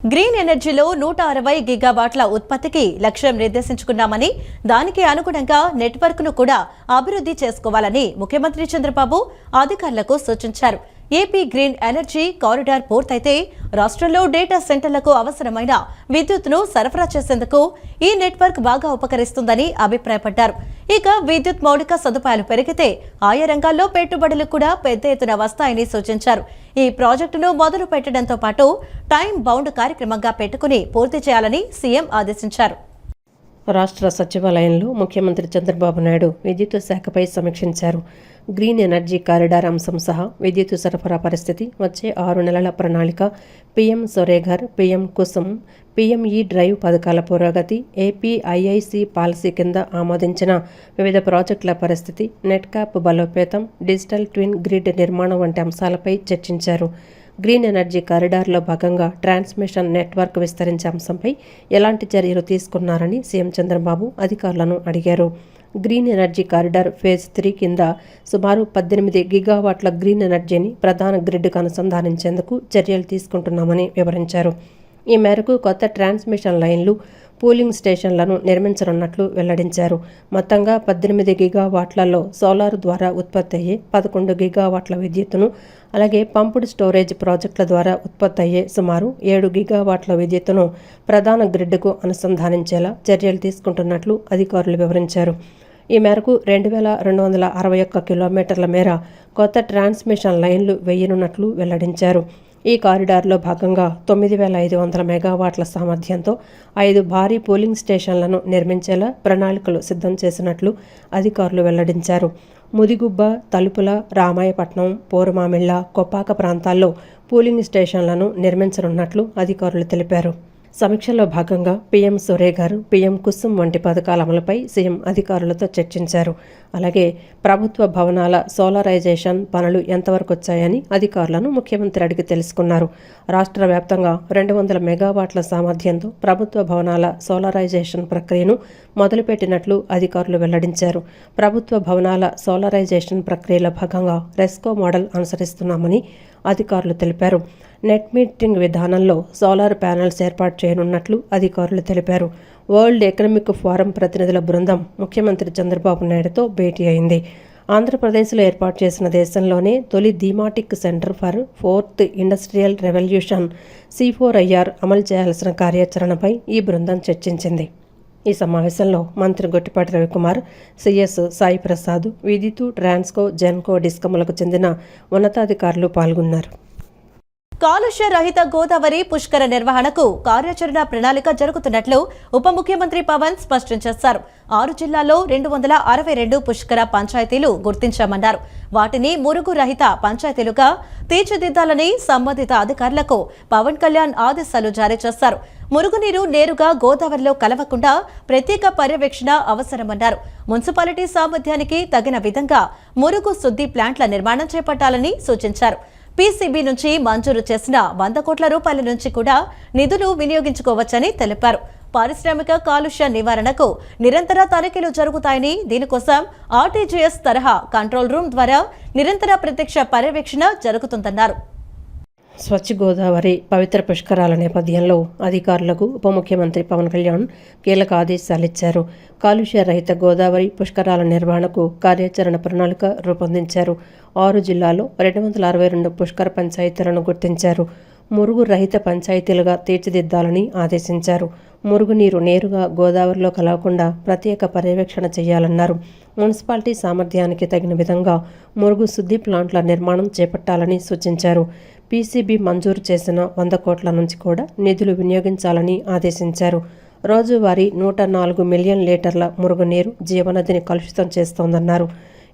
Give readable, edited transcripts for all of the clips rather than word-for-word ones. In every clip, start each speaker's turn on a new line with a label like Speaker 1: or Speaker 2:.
Speaker 1: Green ఎనర్జీలో 160 గిగావాట్ల ఉత్పత్తికి లక్ష్యం నిర్దేశించుకున్నామని, దానికి అనుగుణంగా నెట్వర్క్ను కూడా అభివృద్ధి చేసుకోవాలని ముఖ్యమంత్రి చంద్రబాబు అధికారులకు సూచించారు. ఏపీ గ్రీన్ ఎనర్జీ కారిడార్ పూర్తయితే రాష్ట్రంలో డేటా సెంటర్లకు అవసరమైన విద్యుత్తును సరఫరా చేసేందుకు ఈ నెట్వర్క్ బాగా ఉపకరిస్తుందని అభిప్రాయపడ్డారు. ఇక విద్యుత్ మౌలిక సదుపాయాలు పెరిగితే ఆయా రంగాల్లో పెట్టుబడులు కూడా పెద్ద ఎత్తున వస్తాయని సూచించారు. ఈ ప్రాజెక్టును మొదలు పెట్టడంతో పాటు టైం బౌండ్ కార్యక్రమంగా పెట్టుకుని పూర్తి చేయాలని సీఎం ఆదేశించారు.
Speaker 2: రాష్ట్ర సచివాలయంలో ముఖ్యమంత్రి చంద్రబాబు నాయుడు విద్యుత్ శాఖపై సమీక్షించారు. గ్రీన్ ఎనర్జీ కారిడార్ అంశం సహా విద్యుత్ సరఫరా పరిస్థితి, వచ్చే 6 నెలల ప్రణాళిక, PM సౌరఘర్, PM Kusum, PME drive పథకాల పురోగతి, ఏపీ ఐఐసి పాలసీ కింద ఆమోదించిన వివిధ ప్రాజెక్టుల పరిస్థితి, నెట్ క్యాప్ బలోపేతం, డిజిటల్ ట్విన్ గ్రిడ్ నిర్మాణం వంటి అంశాలపై చర్చించారు. గ్రీన్ ఎనర్జీ కారిడార్లో భాగంగా ట్రాన్స్మిషన్ నెట్వర్క్ విస్తరించే అంశంపై ఎలాంటి చర్యలు తీసుకున్నారని సీఎం చంద్రబాబు అధికారులను అడిగారు. గ్రీన్ ఎనర్జీ కారిడార్ ఫేజ్ 3 కింద సుమారు 18 గిగావాట్ల గ్రీన్ ఎనర్జీని ప్రధాన గ్రిడ్కు అనుసంధానించేందుకు చర్యలు తీసుకుంటున్నామని వివరించారు. ఈ మేరకు కొత్త ట్రాన్స్మిషన్ లైన్లు, పూలింగ్ స్టేషన్లను నిర్మించనున్నట్లు వెల్లడించారు. మొత్తంగా 18 గిగావాట్లలో సోలార్ ద్వారా ఉత్పత్తి అయ్యే 11 గిగావాట్ల విద్యుత్తును, అలాగే పంపుడ్ స్టోరేజ్ ప్రాజెక్టుల ద్వారా ఉత్పత్తి అయ్యే సుమారు 7 గిగావాట్ల విద్యుత్తును ప్రధాన గ్రిడ్కు అనుసంధానించేలా చర్యలు తీసుకుంటున్నట్లు అధికారులు వివరించారు. ఈ మేరకు 2261 కిలోమీటర్ల మేర కొత్త ట్రాన్స్మిషన్ లైన్లు వేయనున్నట్లు వెల్లడించారు. ఈ కారిడార్లో భాగంగా 9500 మెగావాట్ల సామర్థ్యంతో 5 భారీ పోలింగ్ స్టేషన్లను నిర్మించేలా ప్రణాళికలు సిద్ధం చేసినట్లు అధికారులు వెల్లడించారు. ముదిగుబ్బ, తలుపుల, రామాయపట్నం, పోరుమామిళ్ల, కొప్పాక ప్రాంతాల్లో పోలింగ్ స్టేషన్లను నిర్మించనున్నట్లు అధికారులు తెలిపారు. సమీక్షలో భాగంగా పీఎం సౌరఘర్, పీఎం కుసుమ్ వంటి పథకాల అమలుపై సీఎం అధికారులతో చర్చించారు. అలాగే ప్రభుత్వ భవనాల సోలారైజేషన్ పనులు ఎంతవరకు వచ్చాయని అధికారులను ముఖ్యమంత్రి అడిగి తెలుసుకున్నారు. రాష్ట్ర వ్యాప్తంగా 200 మెగావాట్ల సామర్థ్యంతో ప్రభుత్వ భవనాల సోలారైజేషన్ ప్రక్రియను మొదలుపెట్టినట్లు అధికారులు వెల్లడించారు. ప్రభుత్వ భవనాల సోలారైజేషన్ ప్రక్రియలో భాగంగా రెస్కో మోడల్ అనుసరిస్తున్నామని అధికారులు తెలిపారు. నెట్ మీటరింగ్ విధానంలో సోలార్ ప్యానెల్స్ ఏర్పాటు చేయనున్నట్లు అధికారులు తెలిపారు. వరల్డ్ ఎకనామిక్ ఫోరం ప్రతినిధుల బృందం ముఖ్యమంత్రి చంద్రబాబు నాయుడుతో భేటీ అయింది. ఆంధ్రప్రదేశ్లో ఏర్పాటు చేసిన దేశంలోనే తొలి thematic centre for 4th industrial revolution C4IR అమలు చేయాల్సిన కార్యాచరణపై ఈ బృందం చర్చించింది. ఈ సమావేశంలో మంత్రి గొట్టిపాటి రవికుమార్, సిఎస్ సాయి ప్రసాద్, విద్యుత్, ట్రాన్స్కో, జెన్కో, డిస్కమ్లకు చెందిన ఉన్నతాధికారులు పాల్గొన్నారు.
Speaker 1: కాలుష్య రహిత గోదావరి పుష్కర నిర్వహణకు కార్యాచరణ ప్రణాళిక జరుగుతున్నట్లు ఉప ముఖ్యమంత్రి పవన్ స్పష్టం చేశారు. 6 జిల్లాల్లో 262 పుష్కర పంచాయతీలు గుర్తించామన్నారు. వాటిని మురుగు రహిత పంచాయతీలుగా తీర్చిదిద్దాలని సంబంధిత అధికారులకు పవన్ కళ్యాణ్ ఆదేశాలు జారీ చేశారు. మురుగునీరు నేరుగా గోదావరిలో కలవకుండా ప్రత్యేక పర్యవేక్షణ అవసరమన్నారు. మున్సిపాలిటీ సామర్థ్యానికి తగిన విధంగా మురుగు శుద్ధి ప్లాంట్ల నిర్మాణం చేపట్టాలని సూచించారు. పీసీబీ నుంచి మంజూరు చేసిన 100 కోట్ల రూపాయల నుంచి కూడా నిధులు వినియోగించుకోవచ్చని తెలిపారు. పారిశ్రామిక కాలుష్య నివారణకు నిరంతర తనిఖీలు జరుగుతాయని, దీనికోసం ఆర్టీజీఎస్ తరహా కంట్రోల్ రూమ్ ద్వారా నిరంతర ప్రత్యక్ష పర్యవేక్షణ జరుగుతుందన్నారు.
Speaker 2: స్వచ్ఛ గోదావరి పవిత్ర పుష్కరాల నేపథ్యంలో అధికారులకు ఉప ముఖ్యమంత్రి పవన్ కళ్యాణ్ కీలక ఆదేశాలిచ్చారు. కాలుష్య రహిత గోదావరి పుష్కరాల నిర్వహణకు కార్యాచరణ ప్రణాళిక రూపొందించారు. 6 జిల్లాల్లో 262 పుష్కర పంచాయతీలను గుర్తించారు. మురుగు రహిత పంచాయతీలుగా తీర్చిదిద్దాలని ఆదేశించారు. మురుగునీరు నేరుగా గోదావరిలో కలవకుండా ప్రత్యేక పర్యవేక్షణ చేయాలన్నారు. మున్సిపాలిటీ సామర్థ్యానికి తగిన విధంగా మురుగు శుద్ధి ప్లాంట్ల నిర్మాణం చేపట్టాలని సూచించారు. పీసీబీ మంజూరు చేసిన 100 కోట్ల నుంచి కూడా నిధులు వినియోగించాలని ఆదేశించారు. రోజువారీ 104 మిలియన్ లీటర్ల మురుగునీరు జీవనదిని కలుషితం చేస్తోందన్నారు.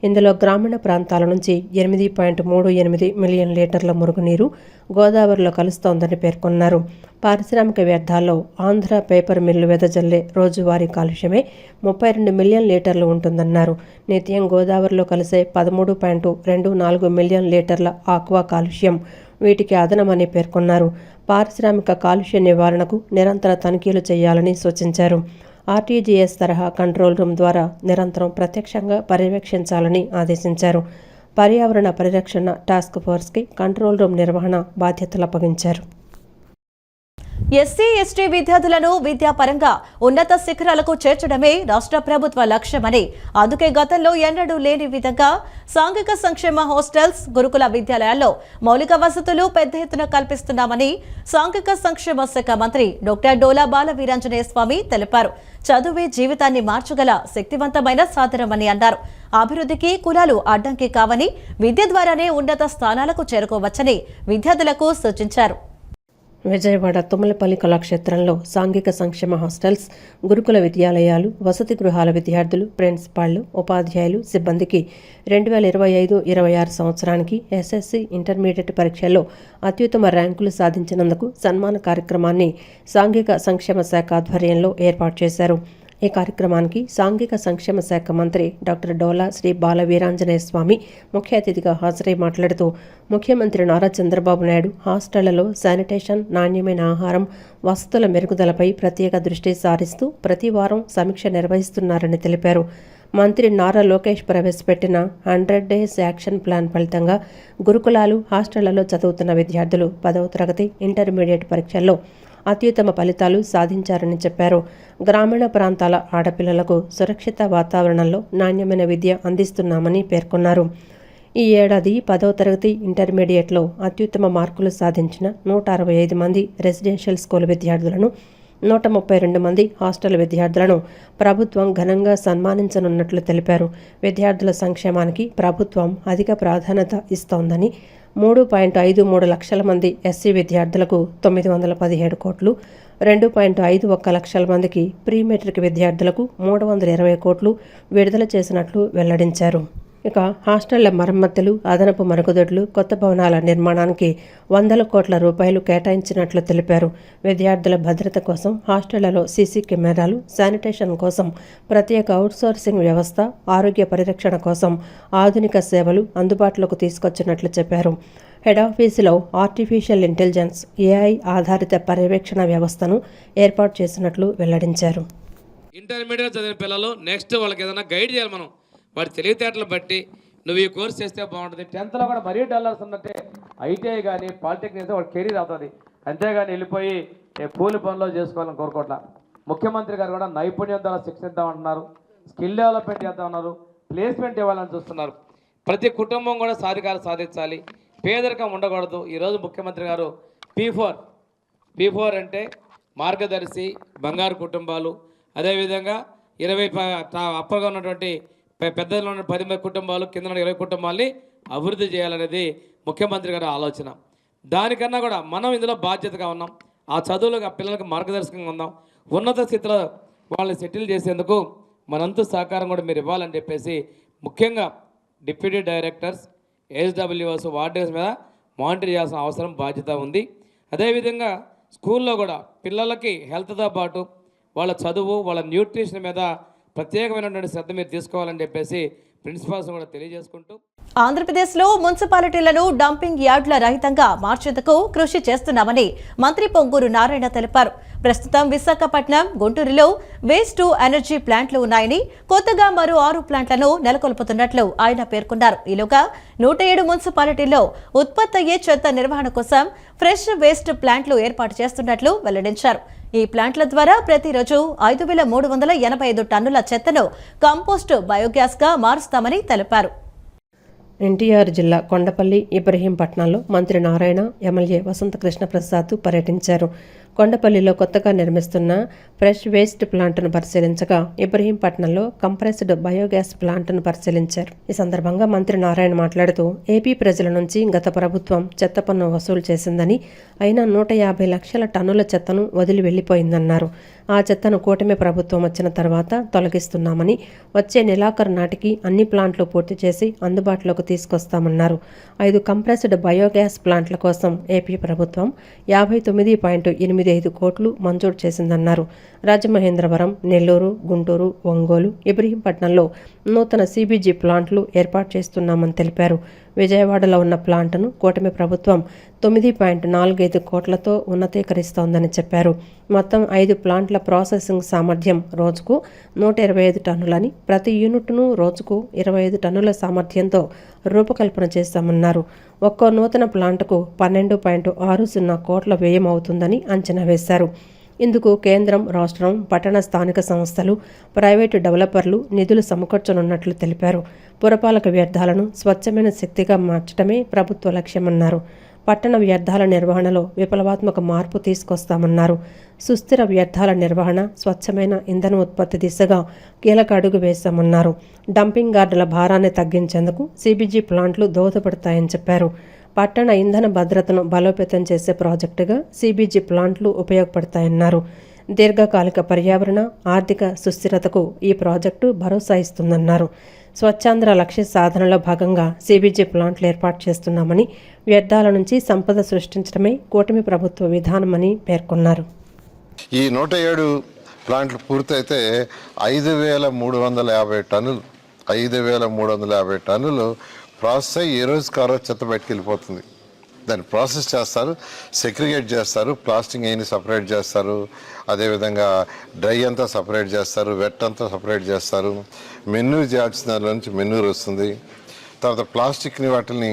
Speaker 2: ఇందులో గ్రామీణ ప్రాంతాల నుంచి 8.38 మిలియన్ లీటర్ల మురుగునీరు గోదావరిలో కలుస్తోందని పేర్కొన్నారు. పారిశ్రామిక వ్యర్థాల్లో ఆంధ్ర పేపర్ మిల్లు వెదజల్లే రోజువారీ కాలుష్యమే 32 మిలియన్ లీటర్లు ఉంటుందన్నారు. నిత్యం గోదావరిలో కలిసే 13.24 మిలియన్ లీటర్ల ఆక్వా కాలుష్యం వీటికి అదనమని పేర్కొన్నారు. పారిశ్రామిక కాలుష్య నివారణకు నిరంతర తనిఖీలు చేయాలని సూచించారు. ఆర్టీజీఎస్ తరహా కంట్రోల్ రూమ్ ద్వారా నిరంతరం ప్రత్యక్షంగా పర్యవేక్షించాలని ఆదేశించారు. పర్యావరణ పరిరక్షణ టాస్క్ ఫోర్స్కి కంట్రోల్ రూమ్ నిర్వహణ బాధ్యతలు అప్పగించారు.
Speaker 1: ఎస్సీ ఎస్టీ విద్యార్థులను విద్యాపరంగా ఉన్నత శిఖరాలకు చేర్చడమే రాష్ట్ర ప్రభుత్వ లక్ష్యమని, అందుకే గతంలో ఎన్నడూ లేని విధంగా సాంఘిక సంక్షేమ హాస్టల్స్, గురుకుల విద్యాలయాల్లో మౌలిక వసతులు పెద్ద ఎత్తున కల్పిస్తున్నామని సాంఘిక సంక్షేమ శాఖ మంత్రి డాక్టర్ డోలా బాల వీరాంజనేయ స్వామి తెలిపారు. చదువే జీవితాన్ని మార్చగల శక్తివంతమైన సాధనమని అన్నారు. అభివృద్ధికి కులాలు అడ్డంకి కావని, విద్య ద్వారానే ఉన్నత స్థానాలకు చేరుకోవచ్చని విద్యార్థులకు సూచించారు.
Speaker 2: విజయవాడ తుమ్మలపల్లి కళాక్షేత్రంలో సాంఘిక సంక్షేమ హాస్టల్స్, గురుకుల విద్యాలయాలు, వసతి గృహాల విద్యార్థులు, ప్రిన్సిపాళ్లు, ఉపాధ్యాయులు, సిబ్బందికి 2025-26 సంవత్సరానికి ఎస్ఎస్సి ఇంటర్మీడియట్ పరీక్షల్లో అత్యుత్తమ ర్యాంకులు సాధించినందుకు సన్మాన కార్యక్రమాన్ని సాంఘిక సంక్షేమ శాఖ ఆధ్వర్యంలో ఏర్పాటు చేశారు. ఈ కార్యక్రమానికి సాంఘిక సంక్షేమ శాఖ మంత్రి డాక్టర్ డోలా శ్రీ బాల వీరాంజనేయ స్వామి ముఖ్య అతిథిగా హాజరై మాట్లాడుతూ, ముఖ్యమంత్రి నారా చంద్రబాబు నాయుడు హాస్టళ్లలో శానిటేషన్, నాణ్యమైన ఆహారం, వసతుల మెరుగుదలపై ప్రత్యేక దృష్టి సారిస్తూ ప్రతి వారం సమీక్ష నిర్వహిస్తున్నారని తెలిపారు. మంత్రి నారా లోకేష్ ప్రవేశపెట్టిన 100 డేస్ యాక్షన్ ప్లాన్ ఫలితంగా గురుకులాలు, హాస్టళ్లలో చదువుతున్న విద్యార్థులు 10వ తరగతి, ఇంటర్మీడియట్ పరీక్షల్లో అత్యుత్తమ ఫలితాలు సాధించారని చెప్పారు. గ్రామీణ ప్రాంతాల ఆడపిల్లలకు సురక్షిత వాతావరణంలో నాణ్యమైన విద్య అందిస్తున్నామని పేర్కొన్నారు. ఈ ఏడాది 10వ తరగతి, ఇంటర్మీడియట్లో అత్యుత్తమ మార్కులు సాధించిన 165 మంది రెసిడెన్షియల్ స్కూల్ విద్యార్థులను, 132 మంది హాస్టల్ విద్యార్థులను ప్రభుత్వం ఘనంగా సన్మానించనున్నట్లు తెలిపారు. విద్యార్థుల సంక్షేమానికి ప్రభుత్వం అధిక ప్రాధాన్యత ఇస్తోందని, 3.53 లక్షల మంది ఎస్సీ విద్యార్థులకు 917 కోట్లు, 2.51 లక్షల మందికి ప్రీ మెట్రిక్ విద్యార్థులకు 320 కోట్లు విడుదల చేసినట్లు వెల్లడించారు. ఇక హాస్టళ్ల మరమ్మతులు, అదనపు మరుగుదొడ్లు, కొత్త భవనాల నిర్మాణానికి 100 కోట్ల రూపాయలు కేటాయించినట్లు తెలిపారు. విద్యార్థుల భద్రత కోసం హాస్టళ్లలో సీసీ కెమెరాలు, శానిటేషన్ కోసం ప్రత్యేక అవుట్సోర్సింగ్ వ్యవస్థ, ఆరోగ్య పరిరక్షణ కోసం ఆధునిక సేవలు అందుబాటులోకి తీసుకొచ్చినట్లు చెప్పారు. హెడ్ ఆఫీసులో ఆర్టిఫిషియల్ ఇంటెలిజెన్స్, ఏఐ ఆధారిత పర్యవేక్షణ వ్యవస్థను ఏర్పాటు చేసినట్లు వెల్లడించారు.
Speaker 3: ఇంటర్మీడియట్ చదివిన పిల్లలు నెక్స్ట్ వాళ్ళకి ఏదైనా గైడ్ చేయాలి. మనం వాడి తెలివితేటలు బట్టి నువ్వు ఈ కోర్స్ చేస్తే బాగుంటుంది. 10th కూడా మరీ డల్లర్స్ ఉన్నట్టే ఐటీఐ కానీ పాలిటెక్నిక్ అయితే వాడు కెరీర్ అవుతుంది. అంతేగాని వెళ్ళిపోయి కూలి పనులు చేసుకోవాలని కోరుకోవట్లా. ముఖ్యమంత్రి గారు కూడా నైపుణ్యం ద్వారా శిక్షణ ఇద్దామంటున్నారు, స్కిల్ డెవలప్మెంట్ చేద్దామన్నారు, ప్లేస్మెంట్ ఇవ్వాలని చూస్తున్నారు. ప్రతి కుటుంబం కూడా సాధికారం సాధించాలి, పేదరికం ఉండకూడదు. ఈరోజు ముఖ్యమంత్రి గారు P4 అంటే మార్గదర్శి, బంగారు కుటుంబాలు, అదేవిధంగా 20 అప్పగా ఉన్నటువంటి పెద్దలో ఉన్న 10 కుటుంబాలు, కింద 20 కుటుంబాలని అభివృద్ధి చేయాలనేది ముఖ్యమంత్రి గారి ఆలోచన. దానికన్నా కూడా మనం ఇందులో బాధ్యతగా ఉన్నాం. ఆ చదువులకు ఆ పిల్లలకు మార్గదర్శకంగా ఉందాం. ఉన్నత స్థితిలో వాళ్ళని సెటిల్ చేసేందుకు మనంతు సహకారం కూడా మీరు ఇవ్వాలని చెప్పేసి ముఖ్యంగా డిప్యూటీ డైరెక్టర్స్, ఏఎస్డబ్ల్యూఎస్, వార్డెన్స్ మీద మానిటర్ చేయాల్సిన అవసరం, బాధ్యత ఉంది. అదేవిధంగా స్కూల్లో కూడా పిల్లలకి హెల్త్తో పాటు వాళ్ళ చదువు, వాళ్ళ న్యూట్రిషన్ మీద ప్రత్యేకమైనటువంటి శ్రద్ధ మీరు తీసుకోవాలని చెప్పేసి ప్రిన్సిపాల్స్ కూడా తెలియజేసుకుంటూ,
Speaker 1: ఆంధ్రప్రదేశ్లో మున్సిపాలిటీలను డంపింగ్ యార్డుల రహితంగా మార్చేందుకు కృషి చేస్తున్నామని మంత్రి పొంగూరు నారాయణ తెలిపారు. ప్రస్తుతం విశాఖపట్నం, గుంటూరులో వేస్ట్ టు ఎనర్జీ ప్లాంట్లు ఉన్నాయని, కొత్తగా మరో 6 ప్లాంట్లను నెలకొల్పుతున్నట్లు ఆయన పేర్కొన్నారు. ఈలోగా 107 మున్సిపాలిటీల్లో ఉత్పత్తి అయ్యే చెత్త నిర్వహణ కోసం ఫ్రెష్ వేస్ట్ ప్లాంట్లు ఏర్పాటు చేస్తున్నట్లు వెల్లడించారు. ఈ ప్లాంట్ల ద్వారా ప్రతిరోజు 5,385 టన్నుల చెత్తను కంపోస్ట్ బయోగ్యాస్ గా మారుస్తామని తెలిపారు.
Speaker 2: ఎన్టీఆర్ జిల్లా కొండపల్లి, ఇబ్రహీంపట్నంలో మంత్రి నారాయణ, ఎమ్మెల్యే వసంత కృష్ణప్రసాద్ పర్యటించారు. కొండపల్లిలో కొత్తగా నిర్మిస్తున్న ఫ్రెష్ వేస్ట్ ప్లాంట్ను పరిశీలించగా, ఇబ్రహీంపట్నంలో కంప్రెస్డ్ బయోగ్యాస్ ప్లాంట్ను పరిశీలించారు. ఈ సందర్భంగా మంత్రి నారాయణ మాట్లాడుతూ, ఏపీ ప్రజల నుంచి గత ప్రభుత్వం చెత్త పన్ను వసూలు చేసిందని, అయినా 150 లక్షల టన్నుల చెత్తను వదిలి వెళ్లిపోయిందన్నారు. ఆ చెత్తను కూటమి ప్రభుత్వం వచ్చిన తర్వాత తొలగిస్తున్నామని, వచ్చే నెలాఖరు నాటికి అన్ని ప్లాంట్లు పూర్తి చేసి అందుబాటులోకి తీసుకొస్తామన్నారు. 5 కంప్రెస్డ్ బయోగ్యాస్ ప్లాంట్ల కోసం ఏపీ ప్రభుత్వం 59.85 కోట్లు మంజూరు చేసిందన్నారు. రాజమహేంద్రవరం, నెల్లూరు, గుంటూరు, ఒంగోలు, ఇబ్రహీంపట్నంలో నూతన CBG ప్లాంట్లు ఏర్పాటు చేస్తున్నామని తెలిపారు. విజయవాడలో ఉన్న ప్లాంటును కూటమి ప్రభుత్వం 9.45 కోట్లతో ఉన్నతీకరిస్తోందని చెప్పారు. మొత్తం 5 ప్లాంట్ల ప్రాసెసింగ్ సామర్థ్యం రోజుకు 125 టన్నులని, ప్రతి యూనిట్ను రోజుకు 25 టన్నుల సామర్థ్యంతో రూపకల్పన చేశామన్నారు. ఒక్కో నూతన ప్లాంటుకు 12.60 కోట్ల వ్యయం అవుతుందని అంచనా వేశారు. ఇందుకు కేంద్రం, రాష్ట్రం, పట్టణ స్థానిక సంస్థలు, ప్రైవేటు డెవలపర్లు నిధులు సమకూర్చనున్నట్లు తెలిపారు. పురపాలక వ్యర్థాలను స్వచ్ఛమైన శక్తిగా మార్చడమే ప్రభుత్వ లక్ష్యమన్నారు. పట్టణ వ్యర్థాల నిర్వహణలో విప్లవాత్మక మార్పు తీసుకొస్తామన్నారు. సుస్థిర వ్యర్థాల నిర్వహణ, స్వచ్ఛమైన ఇంధన ఉత్పత్తి దిశగా కీలక అడుగు వేశామన్నారు. డంపింగ్ యార్డుల భారాన్ని తగ్గించేందుకు సిబిజీ ప్లాంట్లు దోహదపడతాయని చెప్పారు. పట్టణ ఇంధన భద్రతను బలోపేతం చేసే ప్రాజెక్టుగా సిబిజీ ప్లాంట్లు ఉపయోగపడతాయన్నారు. దీర్ఘకాలిక పర్యావరణ, ఆర్థిక సుస్థిరతకు ఈ ప్రాజెక్టు భరోసా ఇస్తుందన్నారు. స్వచ్ఛాంధ్ర లక్ష్య సాధనలో భాగంగా సిబిజీ ప్లాంట్లు ఏర్పాటు చేస్తున్నామని, వ్యర్థాల నుంచి సంపద సృష్టించడమే కూటమి ప్రభుత్వ విధానమని పేర్కొన్నారు.
Speaker 4: ఈ 107 ప్లాంట్లు పూర్తయితే 5,350 టన్నులు 5,350 టన్నులు ప్రాసెస్ అయ్యి ఏ రోజుకి ఆ రోజు చెత్త బయటకు వెళ్ళిపోతుంది. దాన్ని ప్రాసెస్ చేస్తారు, సెగ్రిగేట్ చేస్తారు, ప్లాస్టింగ్ అయిన సపరేట్ చేస్తారు, అదేవిధంగా డ్రై అంతా సపరేట్ చేస్తారు, వెట్ అంతా సపరేట్ చేస్తారు. మెన్నూరు చేయాల్సిన దానిలో నుంచి మెన్నూరు వస్తుంది. తర్వాత ప్లాస్టిక్ని వాటిని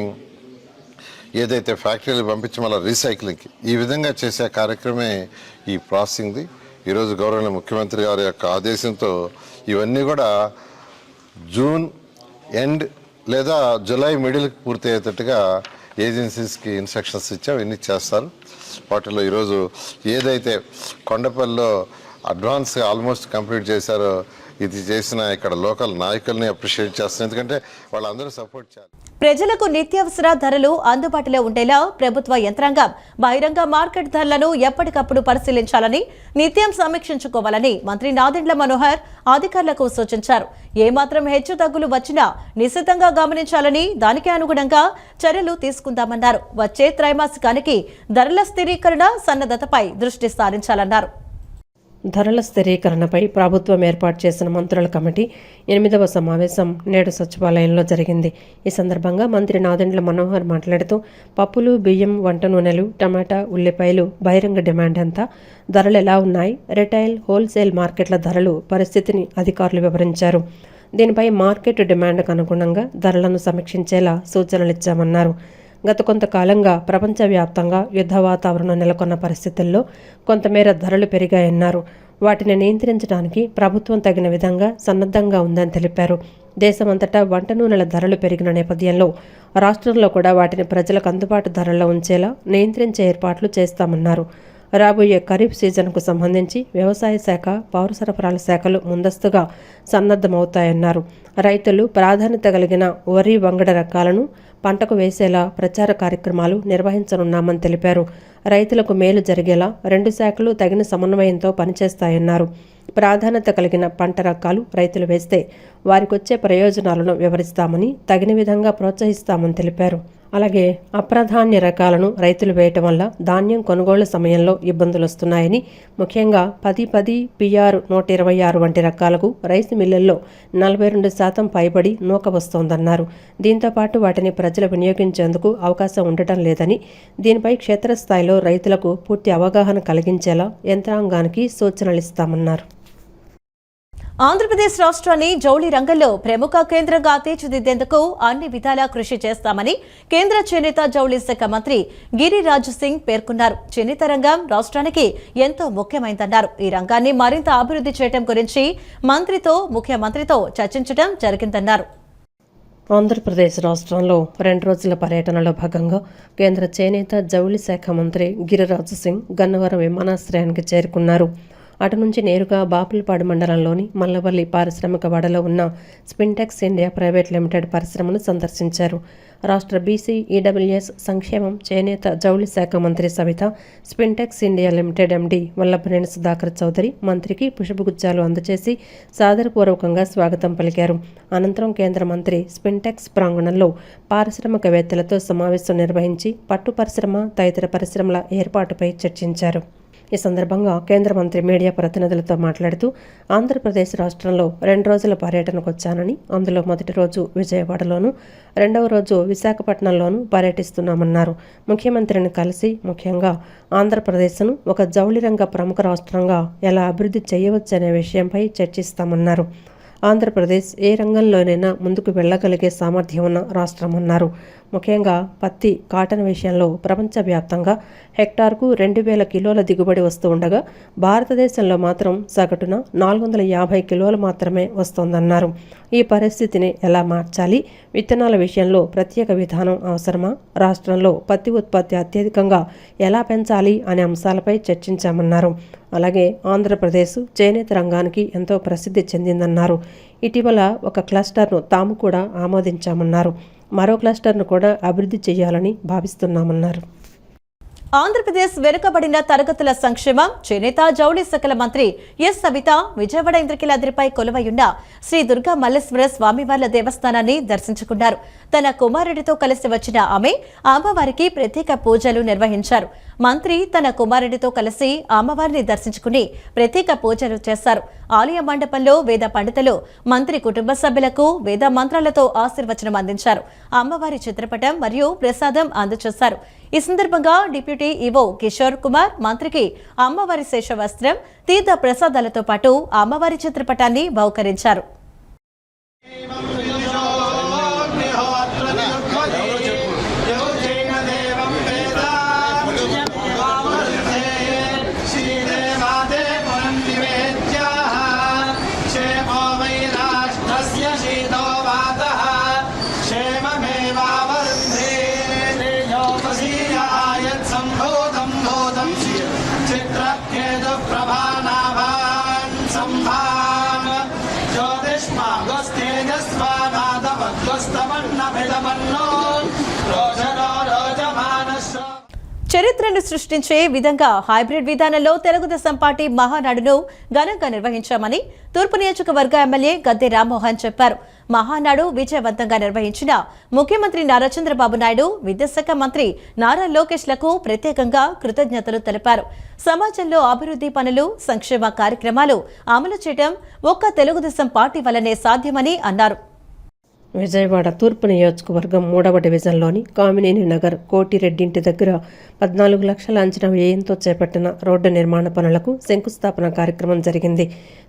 Speaker 4: ఏదైతే ఫ్యాక్టరీలు పంపించి మళ్ళీ రీసైక్లింగ్కి ఈ విధంగా చేసే కార్యక్రమే ఈ ప్రాసెసింగ్ది. ఈరోజు గౌరవ ముఖ్యమంత్రి గారి యొక్క ఆదేశంతో ఇవన్నీ కూడా జూన్ ఎండ్ లేదా జూలై మిడిల్కి పూర్తి అయ్యేటట్టుగా ఏజెన్సీస్కి ఇన్స్ట్రక్షన్స్ ఇచ్చాం. ఇవన్నీ చేస్తారు. వాటిలో ఈరోజు ఏదైతే కొండపల్లిలో అడ్వాన్స్గా ఆల్మోస్ట్ కంప్లీట్ చేశారో ఇది చేసిన ఇక్కడ లోకల్ నాయకుల్ని అప్రిషియేట్ చేస్తున్నాం. ఎందుకంటే వాళ్ళందరూ సపోర్ట్ చేయాలి.
Speaker 1: ప్రజలకు నిత్యావసర ధరలు అందుబాటులో ఉండేలా ప్రభుత్వ యంత్రాంగం బహిరంగ మార్కెట్ ధరలను ఎప్పటికప్పుడు పరిశీలించాలని, నిత్యం సమీక్షించుకోవాలని మంత్రి నాదెండ్ల మనోహర్ అధికారులకు సూచించారు. ఏమాత్రం హెచ్చు తగ్గులు వచ్చినా నిశితంగా గమనించాలని, దానికి అనుగుణంగా చర్యలు తీసుకుందామన్నారు. వచ్చే త్రైమాసికానికి ధరల స్థిరీకరణ సన్నద్ధతపై దృష్టి సారించాలన్నారు.
Speaker 2: ధరల స్థిరీకరణపై ప్రభుత్వం ఏర్పాటు చేసిన మంత్రుల కమిటీ 8వ సమావేశం నేడు సచివాలయంలో జరిగింది. ఈ సందర్భంగా మంత్రి నాదెండ్ల మనోహర్ మాట్లాడుతూ పప్పులు, బియ్యం, వంట నూనెలు, టమాటా, ఉల్లిపాయలు బహిరంగ డిమాండ్ ఎంత, ధరలు ఎలా ఉన్నాయి, రిటైల్, హోల్సేల్ మార్కెట్ల ధరలు పరిస్థితిని అధికారులు వివరించారు. దీనిపై మార్కెట్ డిమాండ్కు అనుగుణంగా ధరలను సమీక్షించేలా సూచనలిచ్చామన్నారు. గత కొంతకాలంగా ప్రపంచవ్యాప్తంగా యుద్ధ వాతావరణం నెలకొన్న పరిస్థితుల్లో కొంతమేర ధరలు పెరిగాయన్నారు. వాటిని నియంత్రించడానికి ప్రభుత్వం తగిన విధంగా సన్నద్ధంగా ఉందని తెలిపారు. దేశమంతటా వంట నూనెల ధరలు పెరిగిన నేపథ్యంలో రాష్ట్రంలో కూడా వాటిని ప్రజలకు అందుబాటు ధరల్లో ఉంచేలా నియంత్రించే ఏర్పాట్లు చేస్తామన్నారు. రాబోయే ఖరీఫ్ సీజన్కు సంబంధించి వ్యవసాయ శాఖ, పౌర సరఫరాల శాఖలు ముందస్తుగా సన్నద్ధమవుతాయన్నారు. రైతులు ప్రాధాన్యత కలిగిన వరి, వంగడ రకాలను పంటకు వేసేలా ప్రచార కార్యక్రమాలు నిర్వహించనున్నామని తెలిపారు. రైతులకు మేలు జరిగేలా 2 శాఖలు తగిన సమన్వయంతో పనిచేస్తాయన్నారు. ప్రాధాన్యత కలిగిన పంట రకాలు రైతులు వేస్తే వారికొచ్చే ప్రయోజనాలను వివరిస్తామని, తగిన విధంగా ప్రోత్సహిస్తామని తెలిపారు. అలాగే అప్రాధాన్య రకాలను రైతులు వేయటం వల్ల ధాన్యం కొనుగోళ్ల సమయంలో ఇబ్బందులు వస్తున్నాయని, ముఖ్యంగా 10-10, PR 126 వంటి రకాలకు రైస్ మిల్లుల్లో 42% పైబడి నూక వస్తోందన్నారు. దీంతోపాటు వాటిని ప్రజలు వినియోగించేందుకు అవకాశం ఉండటం లేదని, దీనిపై క్షేత్రస్థాయిలో రైతులకు పూర్తి అవగాహన కలిగించేలా యంత్రాంగానికి సూచనలిస్తామన్నారు.
Speaker 1: ఆంధ్రప్రదేశ్ రాష్ట్రాన్ని జౌళి రంగంలో ప్రముఖ కేంద్రంగా తీర్చిదిద్దేందుకు అన్ని విధాలా కృషి చేస్తామని కేంద్ర చేనేత జౌళి శాఖ మంత్రి గిరిరాజ్ సింగ్ పేర్కొన్నారు. చేనేత రంగం రాష్ట్రానికి ఎంతో ముఖ్యమైందన్నారు. ఈ రంగాన్ని మరింత అభివృద్ధి చేయడం గురించి ముఖ్యమంత్రితో చర్చించడం జరిగిందన్నారు.
Speaker 2: ఆంధ్రప్రదేశ్ రాష్ట్రంలో 2 రోజుల పర్యటనలో భాగంగా కేంద్ర చేనేత జౌళి శాఖ మంత్రి గిరిరాజ్ సింగ్ గన్నవరం విమానాశ్రయానికి చేరుకున్నారు. అటు నుంచి నేరుగా బాపులపాడు మండలంలోని మల్లవల్లి పారిశ్రామిక వాడలో ఉన్న స్పిన్టెక్స్ ఇండియా ప్రైవేట్ లిమిటెడ్ పరిశ్రమను సందర్శించారు. రాష్ట్ర బీసీ, ఈడబ్ల్యూఎస్, సంక్షేమం, చేనేత జౌళి శాఖ మంత్రి Savitha, Spintex India Limited MD Vallabhaneni Sudhakar Chowdary మంత్రికి పుష్పగుచ్చాలు అందజేసి సాదరపూర్వకంగా స్వాగతం పలికారు. అనంతరం కేంద్ర మంత్రి స్పిన్టెక్స్ ప్రాంగణంలో పారిశ్రామికవేత్తలతో సమావేశం నిర్వహించి పట్టు పరిశ్రమ, తదితర పరిశ్రమల ఏర్పాటుపై చర్చించారు. ఈ సందర్భంగా కేంద్ర మంత్రి మీడియా ప్రతినిధులతో మాట్లాడుతూ ఆంధ్రప్రదేశ్ రాష్ట్రంలో 2 రోజుల పర్యటనకు వచ్చానని, అందులో మొదటి రోజు విజయవాడలోను, రెండవ రోజు విశాఖపట్నంలోనూ పర్యటిస్తున్నామన్నారు. ముఖ్యమంత్రిని కలిసి ముఖ్యంగా ఆంధ్రప్రదేశ్ను ఒక జౌళి రంగ ప్రముఖ రాష్ట్రంగా ఎలా అభివృద్ధి చేయవచ్చనే విషయంపై చర్చిస్తామన్నారు. ఆంధ్రప్రదేశ్ ఏ రంగంలోనైనా ముందుకు వెళ్ళగలిగే సామర్థ్యం ఉన్న రాష్ట్రమన్నారు. ముఖ్యంగా పత్తి, కాటన్ విషయంలో ప్రపంచవ్యాప్తంగా హెక్టార్కు 2000 కిలోల దిగుబడి వస్తూ ఉండగా భారతదేశంలో మాత్రం సగటున 450 కిలోలు మాత్రమే వస్తోందన్నారు. ఈ పరిస్థితిని ఎలా మార్చాలి, విత్తనాల విషయంలో ప్రత్యేక విధానం అవసరమా, రాష్ట్రంలో పత్తి ఉత్పత్తి అత్యధికంగా ఎలా పెంచాలి అనే అంశాలపై చర్చించామన్నారు. అలాగే ఆంధ్రప్రదేశ్ చేనేత రంగానికి ఎంతో ప్రసిద్ధి చెందిందన్నారు. ఇటీవల ఒక క్లస్టర్ను తాము కూడా ఆమోదించామన్నారు. మరో క్లస్టర్ను కూడా అభివృద్ధి చేయాలని భావిస్తున్నామన్నారు.
Speaker 1: ఆంధ్రప్రదేశ్ వెనుకబడిన తరగతుల సంక్షేమం, చేనేత, జౌళి శాఖల మంత్రి ఎస్ సవిత విజయవాడ ఇంద్రకీలాద్రిపై కొలువయున్న శ్రీ దుర్గా మల్లేశ్వర స్వామివార్ల దేవస్థానాన్ని దర్శించుకున్నారు. తన కుమారుడితో కలిసి వచ్చిన ఆమె అమ్మవారికి ప్రత్యేక పూజలు నిర్వహించారు. మంత్రి తన కుమారుడితో కలిసి అమ్మవారిని దర్శించుకుని ప్రత్యేక పూజలు చేశారు. ఆలయ మండపంలో వేద పండితులు మంత్రి కుటుంబ సభ్యులకు వేద మంత్రాలతో ఆశీర్వచనం అందించారు. అమ్మవారి చిత్రపటం మరియు ప్రసాదం అందజేశారు. ఈ సందర్భంగా డిప్యూటీ ఈవో కిషోర్ కుమార్ మంత్రికి అమ్మవారి శేషవస్త్రం, తీర్థ ప్రసాదాలతో పాటు అమ్మవారి చిత్రపటాన్ని బహుకరించారు. చరిత్రను సృష్టించే విధంగా హైబ్రిడ్ విధానంలో తెలుగుదేశం పార్టీ మహానాడును ఘనంగా నిర్వహించామని తూర్పు నియోజకవర్గ ఎమ్మెల్యే గద్దె రామ్మోహన్ చెప్పారు. మహానాడు విజయవంతంగా నిర్వహించిన ముఖ్యమంత్రి నారా చంద్రబాబు నాయుడు, విద్యాశాఖ మంత్రి నారా లోకేష్లకు ప్రత్యేకంగా కృతజ్ఞతలు తెలిపారు. సమాజంలో అభివృద్ధి పనులు, సంక్షేమ కార్యక్రమాలు అమలు చేయడం ఒక్క తెలుగుదేశం పార్టీ వల్లనే సాధ్యమని అన్నారు.
Speaker 2: విజయవాడ తూర్పు నియోజకవర్గం 3వ డివిజన్లోని కామినేని నగర్ కోటిరెడ్డింటి దగ్గర 14 లక్షల అంచనా వ్యయంతో చేపట్టిన రోడ్డు నిర్మాణ పనులకు శంకుస్థాపన కార్యక్రమం జరిగింది.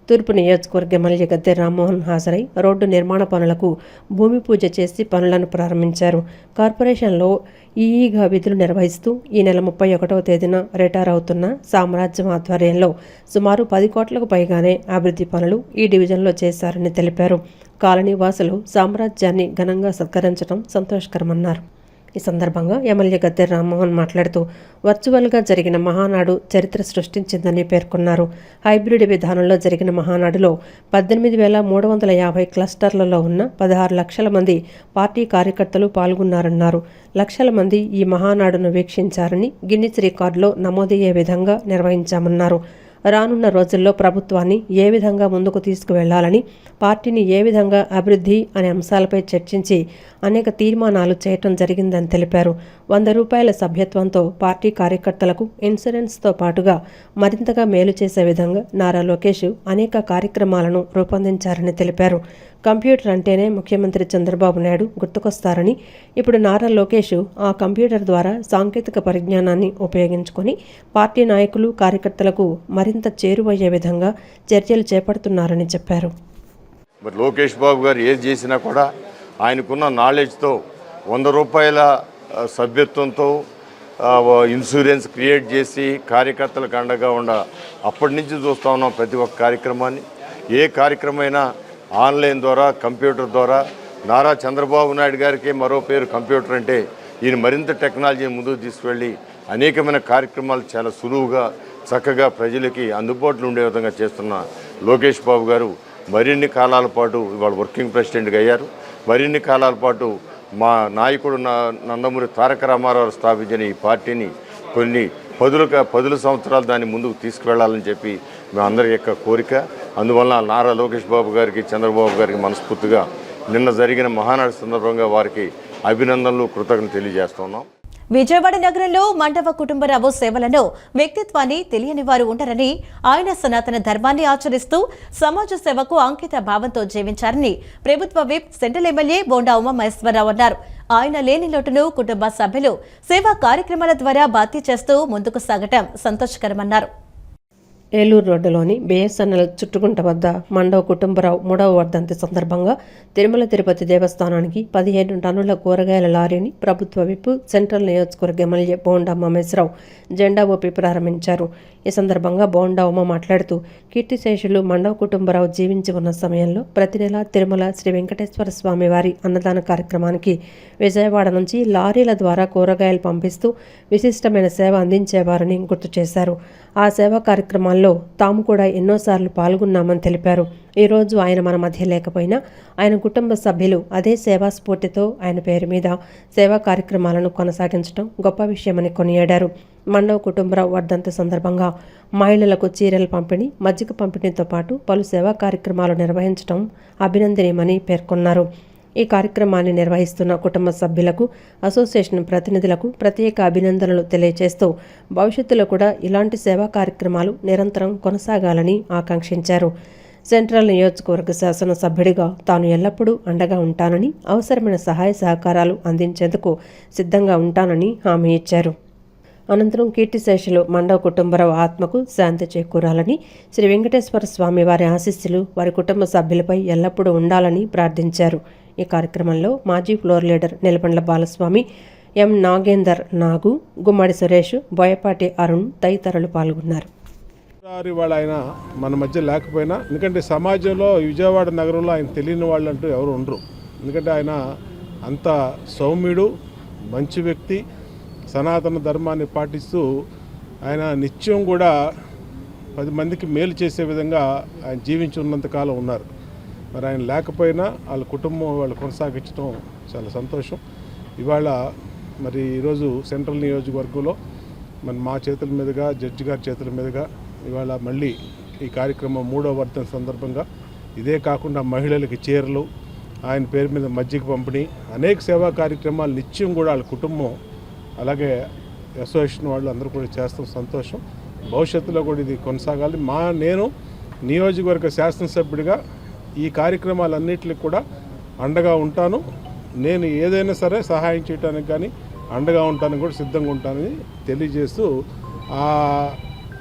Speaker 2: తూర్పు నియోజకవర్గ ఎమ్మెల్యే గద్దె రామ్మోహన్ హాజరై రోడ్డు నిర్మాణ పనులకు భూమి పూజ చేసి పనులను ప్రారంభించారు. కార్పొరేషన్లో ఈఈగా విధులు నిర్వహిస్తూ ఈ నెల 31వ తేదీన రిటైర్ అవుతున్న సామ్రాజ్యం ఆధ్వర్యంలో సుమారు 10 కోట్లకు పైగానే అభివృద్ధి పనులు ఈ డివిజన్లో చేశారని తెలిపారు. కాలనీ వాసులు సామ్రాజ్యాన్ని ఘనంగా సత్కరించడం సంతోషకరమన్నారు. ఈ సందర్భంగా ఎమ్మెల్యే గద్దె రామ్మోహన్ మాట్లాడుతూ వర్చువల్గా జరిగిన మహానాడు చరిత్ర సృష్టించిందని పేర్కొన్నారు. హైబ్రిడ్ విధానంలో జరిగిన మహానాడులో 18,350 క్లస్టర్లలో ఉన్న 16 లక్షల మంది పార్టీ కార్యకర్తలు పాల్గొన్నారన్నారు. లక్షల మంది ఈ మహానాడును వీక్షించారని, గిన్నిస్ రికార్డులో నమోదయ్యే విధంగా నిర్వహించామన్నారు. రానున్న రోజుల్లో ప్రభుత్వాన్ని ఏ విధంగా ముందుకు తీసుకువెళ్లాలని, పార్టీని ఏ విధంగా అభివృద్ధి అనే అంశాలపై చర్చించి అనేక తీర్మానాలు చేయటం జరిగిందని తెలిపారు. 100 రూపాయల సభ్యత్వంతో పార్టీ కార్యకర్తలకు ఇన్సూరెన్స్తో పాటుగా మరింతగా మేలు చేసే విధంగా నారా లోకేష్ అనేక కార్యక్రమాలను రూపొందించారని తెలిపారు. కంప్యూటర్ అంటేనే ముఖ్యమంత్రి చంద్రబాబు నాయుడు గుర్తుకొస్తారని, ఇప్పుడు నారా లోకేష్ ఆ కంప్యూటర్ ద్వారా సాంకేతిక పరిజ్ఞానాన్ని ఉపయోగించుకొని పార్టీ నాయకులు, కార్యకర్తలకు మరింత చేరువయ్యే విధంగా చర్యలు చేపడుతున్నారని చెప్పారు.
Speaker 5: మరి లోకేష్ బాబు గారు ఏది చేసినా కూడా ఆయనకున్న నాలెడ్జ్తో 100 రూపాయల సభ్యత్వంతో ఇన్సూరెన్స్ క్రియేట్ చేసి కార్యకర్తలకు అండగా అప్పటి నుంచి చూస్తూ ఉన్నాం ప్రతి ఒక్క కార్యక్రమాన్ని. ఏ కార్యక్రమైనా ఆన్లైన్ ద్వారా, కంప్యూటర్ ద్వారా. నారా చంద్రబాబు నాయుడు గారికి మరో పేరు కంప్యూటర్ అంటే ఈయన మరింత టెక్నాలజీని ముందుకు తీసుకువెళ్ళి అనేకమైన కార్యక్రమాలు చాలా సులువుగా, చక్కగా ప్రజలకి అందుబాటులో ఉండే విధంగా చేస్తున్న లోకేష్ బాబు గారు మరిన్ని కాలాల పాటు ఇవాళ వర్కింగ్ ప్రెసిడెంట్గా అయ్యారు. మరిన్ని కాలాల పాటు మా నాయకుడు నందమూరి తారక రామారావు స్థాపించిన ఈ పార్టీని కొన్ని 10 సంవత్సరాలు దాన్ని ముందుకు తీసుకువెళ్లాలని చెప్పి మేమందరి యొక్క కోరిక. అందువల్ల నారా లోకేష్ బాబు గారికి, చంద్రబాబు గారికి మనస్ఫూర్తిగా నిన్న జరిగిన మహానాడు సందర్భంగా వారికి అభినందనలు, కృతజ్ఞతలు తెలియజేస్తున్నాం.
Speaker 1: విజయవాడ నగరంలో మండవ కుటుంబరావు సేవలను వ్యక్తిత్వాన్ని తెలియని వారు ఉండరని, ఆయన సనాతన ధర్మాన్ని ఆచరిస్తూ సమాజ సేవకు అంకిత భావంతో జీవించారని ప్రభుత్వ whip central MLA Bonda Umamaheswararao అన్నారు. ఆయన లేని లోటును కుటుంబ సభ్యులు సేవా కార్యక్రమాల ద్వారా భర్తీ చేస్తూ ముందుకు సాగటం సంతోషకరమన్నారు.
Speaker 2: ఏలూరు రోడ్డులోని బిఎస్ఎన్ఎల్ చుట్టుకుంట వద్ద మండవ కుటుంబరావు 3వ వర్ధంతి సందర్భంగా తిరుమల తిరుపతి దేవస్థానానికి 15 టన్నుల కూరగాయల లారీని ప్రభుత్వ విప్ సెంట్రల్ నియోజకవర్గ ఎమ్మెల్యే బోండా ఉమామహేశ్వరరావు జెండా ఊపి ప్రారంభించారు. ఈ సందర్భంగా బోండా ఉమ మాట్లాడుతూ కీర్తిశేషులు మండవ కుటుంబరావు జీవించి ఉన్న సమయంలో ప్రతి నెల తిరుమల శ్రీ వెంకటేశ్వర స్వామి వారి అన్నదాన కార్యక్రమానికి విజయవాడ నుంచి లారీల ద్వారా కూరగాయలు పంపిస్తూ విశిష్టమైన సేవ అందించేవారని గుర్తు చేశారు. ఆ సేవా కార్యక్రమాల్లో తాము కూడా ఎన్నోసార్లు పాల్గొన్నామని తెలిపారు. ఈరోజు ఆయన మన మధ్య లేకపోయినా ఆయన కుటుంబ సభ్యులు అదే సేవా స్ఫూర్తితో ఆయన పేరు మీద సేవా కార్యక్రమాలను కొనసాగించడం గొప్ప విషయమని కొనియాడారు. మండవ కుటుంబరావు వర్ధంతి సందర్భంగా మహిళలకు చీరల పంపిణీ, మజ్జిగ పంపిణీతో పాటు పలు సేవా కార్యక్రమాలు నిర్వహించడం అభినందనీయమని పేర్కొన్నారు. ఈ కార్యక్రమాన్ని నిర్వహిస్తున్న కుటుంబ సభ్యులకు, అసోసియేషన్ ప్రతినిధులకు ప్రత్యేక అభినందనలు తెలియజేస్తూ భవిష్యత్తులో కూడా ఇలాంటి సేవా కార్యక్రమాలు నిరంతరం కొనసాగాలని ఆకాంక్షించారు. సెంట్రల్ నియోజకవర్గ శాసనసభ్యుడిగా తాను ఎల్లప్పుడూ అండగా ఉంటానని, అవసరమైన సహాయ సహకారాలు అందించేందుకు సిద్ధంగా ఉంటానని హామీ ఇచ్చారు. అనంతరం కీర్తిశేషులు మండవ కుటుంబరావు ఆత్మకు శాంతి చేకూరాలని, శ్రీ వెంకటేశ్వర స్వామి వారి ఆశీస్సులు వారి కుటుంబ సభ్యులపై ఎల్లప్పుడూ ఉండాలని ప్రార్థించారు. ఈ కార్యక్రమంలో మాజీ ఫ్లోర్ లీడర్ నిలబండ్ల బాలస్వామి, ఎం నాగేందర్ నాగు, గుమ్మడి సురేష్, బోయపాటి అరుణ్ తదితరులు పాల్గొన్నారు.
Speaker 6: ఇవాళ ఆయన మన మధ్య లేకపోయినా, ఎందుకంటే సమాజంలో విజయవాడ నగరంలో ఆయన తెలియని వాళ్ళు అంటూ ఎవరు ఉండరు. ఎందుకంటే ఆయన అంత సౌమ్యుడు, మంచి వ్యక్తి, సనాతన ధర్మాన్ని పాటిస్తూ ఆయన నిత్యం కూడా 10 మందికి మేలు చేసే విధంగా ఆయన జీవించి ఉన్నంతకాలం ఉన్నారు. మరి ఆయన లేకపోయినా వాళ్ళ కుటుంబం వాళ్ళు కొనసాగించడం చాలా సంతోషం. ఇవాళ మరి ఈరోజు సెంట్రల్ నియోజకవర్గంలో మా చేతుల మీదుగా, జడ్జి గారి చేతుల మీదుగా ఇవాళ మళ్ళీ ఈ కార్యక్రమం 3వ వర్ధంతి సందర్భంగా ఇదే కాకుండా మహిళలకి చీరలు, ఆయన పేరు మీద మజ్జిగ పంపిణీ, అనేక సేవా కార్యక్రమాలు నిత్యం కూడా వాళ్ళ కుటుంబం అలాగే అసోసియేషన్ వాళ్ళు అందరూ కూడా చేస్తాం. సంతోషం. భవిష్యత్తులో కూడా ఇది కొనసాగాలి. నేను నియోజకవర్గ శాసనసభ్యుడిగా ఈ కార్యక్రమాలన్నింటికి కూడా అండగా ఉంటాను. నేను ఏదైనా సరే సహాయం చేయడానికి కానీ అండగా ఉంటానని కూడా సిద్ధంగా ఉంటానని తెలియజేస్తూ ఆ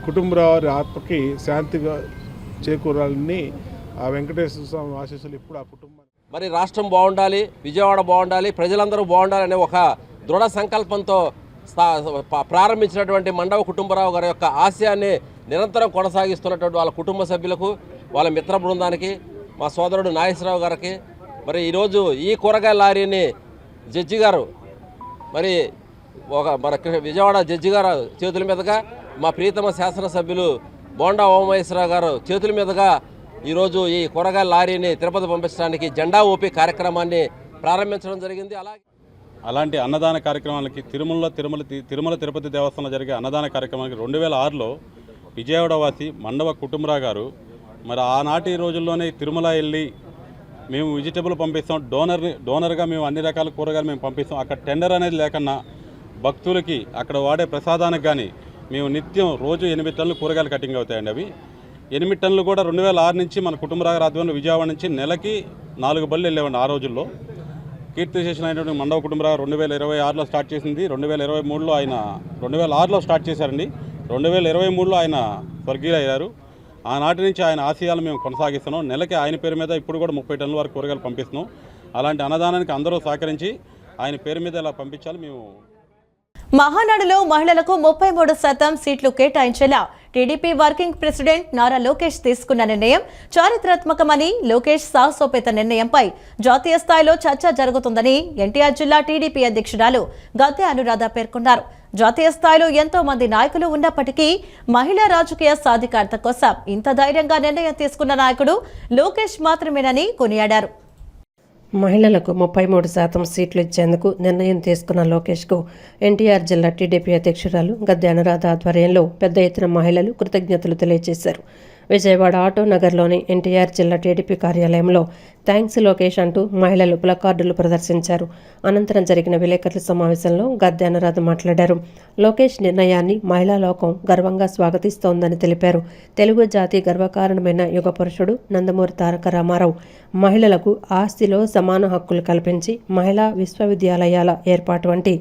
Speaker 6: కుటుంబరావు ఆత్మకి శాంతిగా చేకూరాలని ఆ వెంకటేశ్వర స్వామి ఆశీస్సులు ఇప్పుడు ఆ కుటుంబాన్ని.
Speaker 7: మరి రాష్ట్రం బాగుండాలి, విజయవాడ బాగుండాలి, ప్రజలందరూ బాగుండాలి అనే ఒక దృఢ సంకల్పంతో ప్రారంభించినటువంటి మండవ కుటుంబరావు గారి యొక్క ఆశయాన్ని నిరంతరం కొనసాగిస్తున్నటువంటి వాళ్ళ కుటుంబ సభ్యులకు, వాళ్ళ మిత్ర బృందానికి, మా సోదరుడు నాగేశ్వరరావు గారికి, మరి ఈరోజు ఈ కూరగాయల లారీని జడ్జి గారు మరి మన విజయవాడ జడ్జి గారు చేతుల మీదుగా, మా ప్రియతమ శాసనసభ్యులు బోండా ఉమామహేశ్వరరావు గారు చేతుల మీదుగా ఈరోజు ఈ కూరగాయల లారీని తిరుపతి పంపించడానికి జెండా ఊపి కార్యక్రమాన్ని ప్రారంభించడం జరిగింది.
Speaker 8: అలాంటి అన్నదాన కార్యక్రమాలకి తిరుమల తిరుపతి దేవస్థానంలో జరిగే అన్నదాన కార్యక్రమానికి 2006లో విజయవాడ వాసి మండవ కుటుంబరావు గారు మరి ఆనాటి రోజుల్లోనే తిరుమల వెళ్ళి మేము వెజిటబుల్ పంపిస్తాం, డోనర్గా మేము అన్ని రకాల కూరగాయలు మేము పంపిస్తాం. అక్కడ టెండర్ అనేది లేకన్నా భక్తులకి అక్కడ వాడే ప్రసాదానికి కానీ మేము నిత్యం రోజు 8 టన్నులు కూరగాయలు కటింగ్ అవుతాయండి. అవి 8 టన్నులు కూడా 2006 నుంచి మన కుటుంబరావు గారి ఆధ్వర్యంలో విజయవాడ నుంచి నెలకి 4 బళ్ళు వెళ్ళేవండి. ఆ రోజుల్లో కీర్తిశేషులు అయినటువంటి మండవ కుటుంబరావు 2026లో స్టార్ట్ చేసింది. 2023లో ఆయన 2006లో స్టార్ట్ చేశారండి. 2023లో ఆయన స్వర్గీయులయ్యారు. ఆనాటి నుంచి ఆయన ఆశయాలు మేము కొనసాగిస్తున్నాం. నెలకి ఆయన పేరు మీద ఇప్పుడు కూడా 30 టన్నుల వరకు కూరగాయలు పంపిస్తున్నాం. అలాంటి అన్నదానానికి అందరూ సహకరించి ఆయన పేరు మీద ఇలా పంపించాలి. మేము
Speaker 1: మహానాడులో మహిళలకు 33% సీట్లు కేటాయించేలా టీడీపీ వర్కింగ్ ప్రెసిడెంట్ నారా లోకేష్ తీసుకున్న నిర్ణయం చారిత్రాత్మకమని, లోకేష్ సాహసోపేత నిర్ణయంపై జాతీయ స్థాయిలో చర్చ జరుగుతుందని ఎన్టీఆర్ జిల్లా టీడీపీ అధ్యక్షురాలు గద్దె అనురాధ పేర్కొన్నారు. జాతీయ స్థాయిలో ఎంతో మంది నాయకులు ఉన్నప్పటికీ మహిళా రాజకీయ సాధికారత కోసం ఇంత ధైర్యంగా నిర్ణయం తీసుకున్న నాయకుడు లోకేష్ మాత్రమేనని కొనియాడారు.
Speaker 2: మహిళలకు 33% సీట్లు ఇచ్చేందుకు నిర్ణయం తీసుకున్న లోకేష్కు ఎన్టీఆర్ జిల్లా టీడీపీ అధ్యక్షురాలు గద్దె అనురాధ ఆధ్వర్యంలో పెద్ద ఎత్తున మహిళలు కృతజ్ఞతలు తెలియజేశారు. విజయవాడ ఆటో నగర్లోని ఎన్టీఆర్ జిల్లా టీడీపీ కార్యాలయంలో థ్యాంక్స్ లోకేష్ అంటూ మహిళలు ప్లకార్డులు ప్రదర్శించారు. అనంతరం జరిగిన విలేకరుల సమావేశంలో గద్దె అనురాధ మాట్లాడారు. లోకేష్ నిర్ణయాన్ని మహిళా లోకం గర్వంగా స్వాగతిస్తోందని తెలిపారు. తెలుగు జాతి గర్వకారణమైన యుగ పురుషుడు నందమూరి తారక రామారావు మహిళలకు ఆస్తిలో సమాన హక్కులు కల్పించి మహిళా విశ్వవిద్యాలయాల ఏర్పాటు వంటి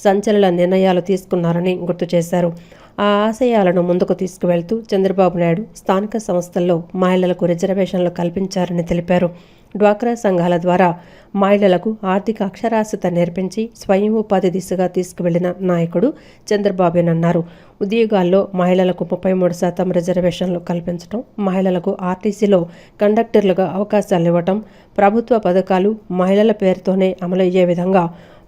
Speaker 2: సంచలన నిర్ణయాలు తీసుకున్నారని గుర్తు చేశారు. ఆ ఆశయాలను ముందుకు తీసుకువెళ్తూ చంద్రబాబు నాయుడు స్థానిక సంస్థల్లో మహిళలకు రిజర్వేషన్లు కల్పించారని తెలిపారు. డ్వాక్రా సంఘాల ద్వారా మహిళలకు ఆర్థిక అక్షరాస్యత నేర్పించి స్వయం ఉపాధి దిశగా తీసుకువెళ్లిన నాయకుడు చంద్రబాబేనన్నారు. ఉద్యోగాల్లో మహిళలకు 33% రిజర్వేషన్లు కల్పించడం, మహిళలకు ఆర్టీసీలో కండక్టర్లుగా అవకాశాలు ఇవ్వటం, ప్రభుత్వ పథకాలు మహిళల పేరుతోనే అమలయ్యే విధంగా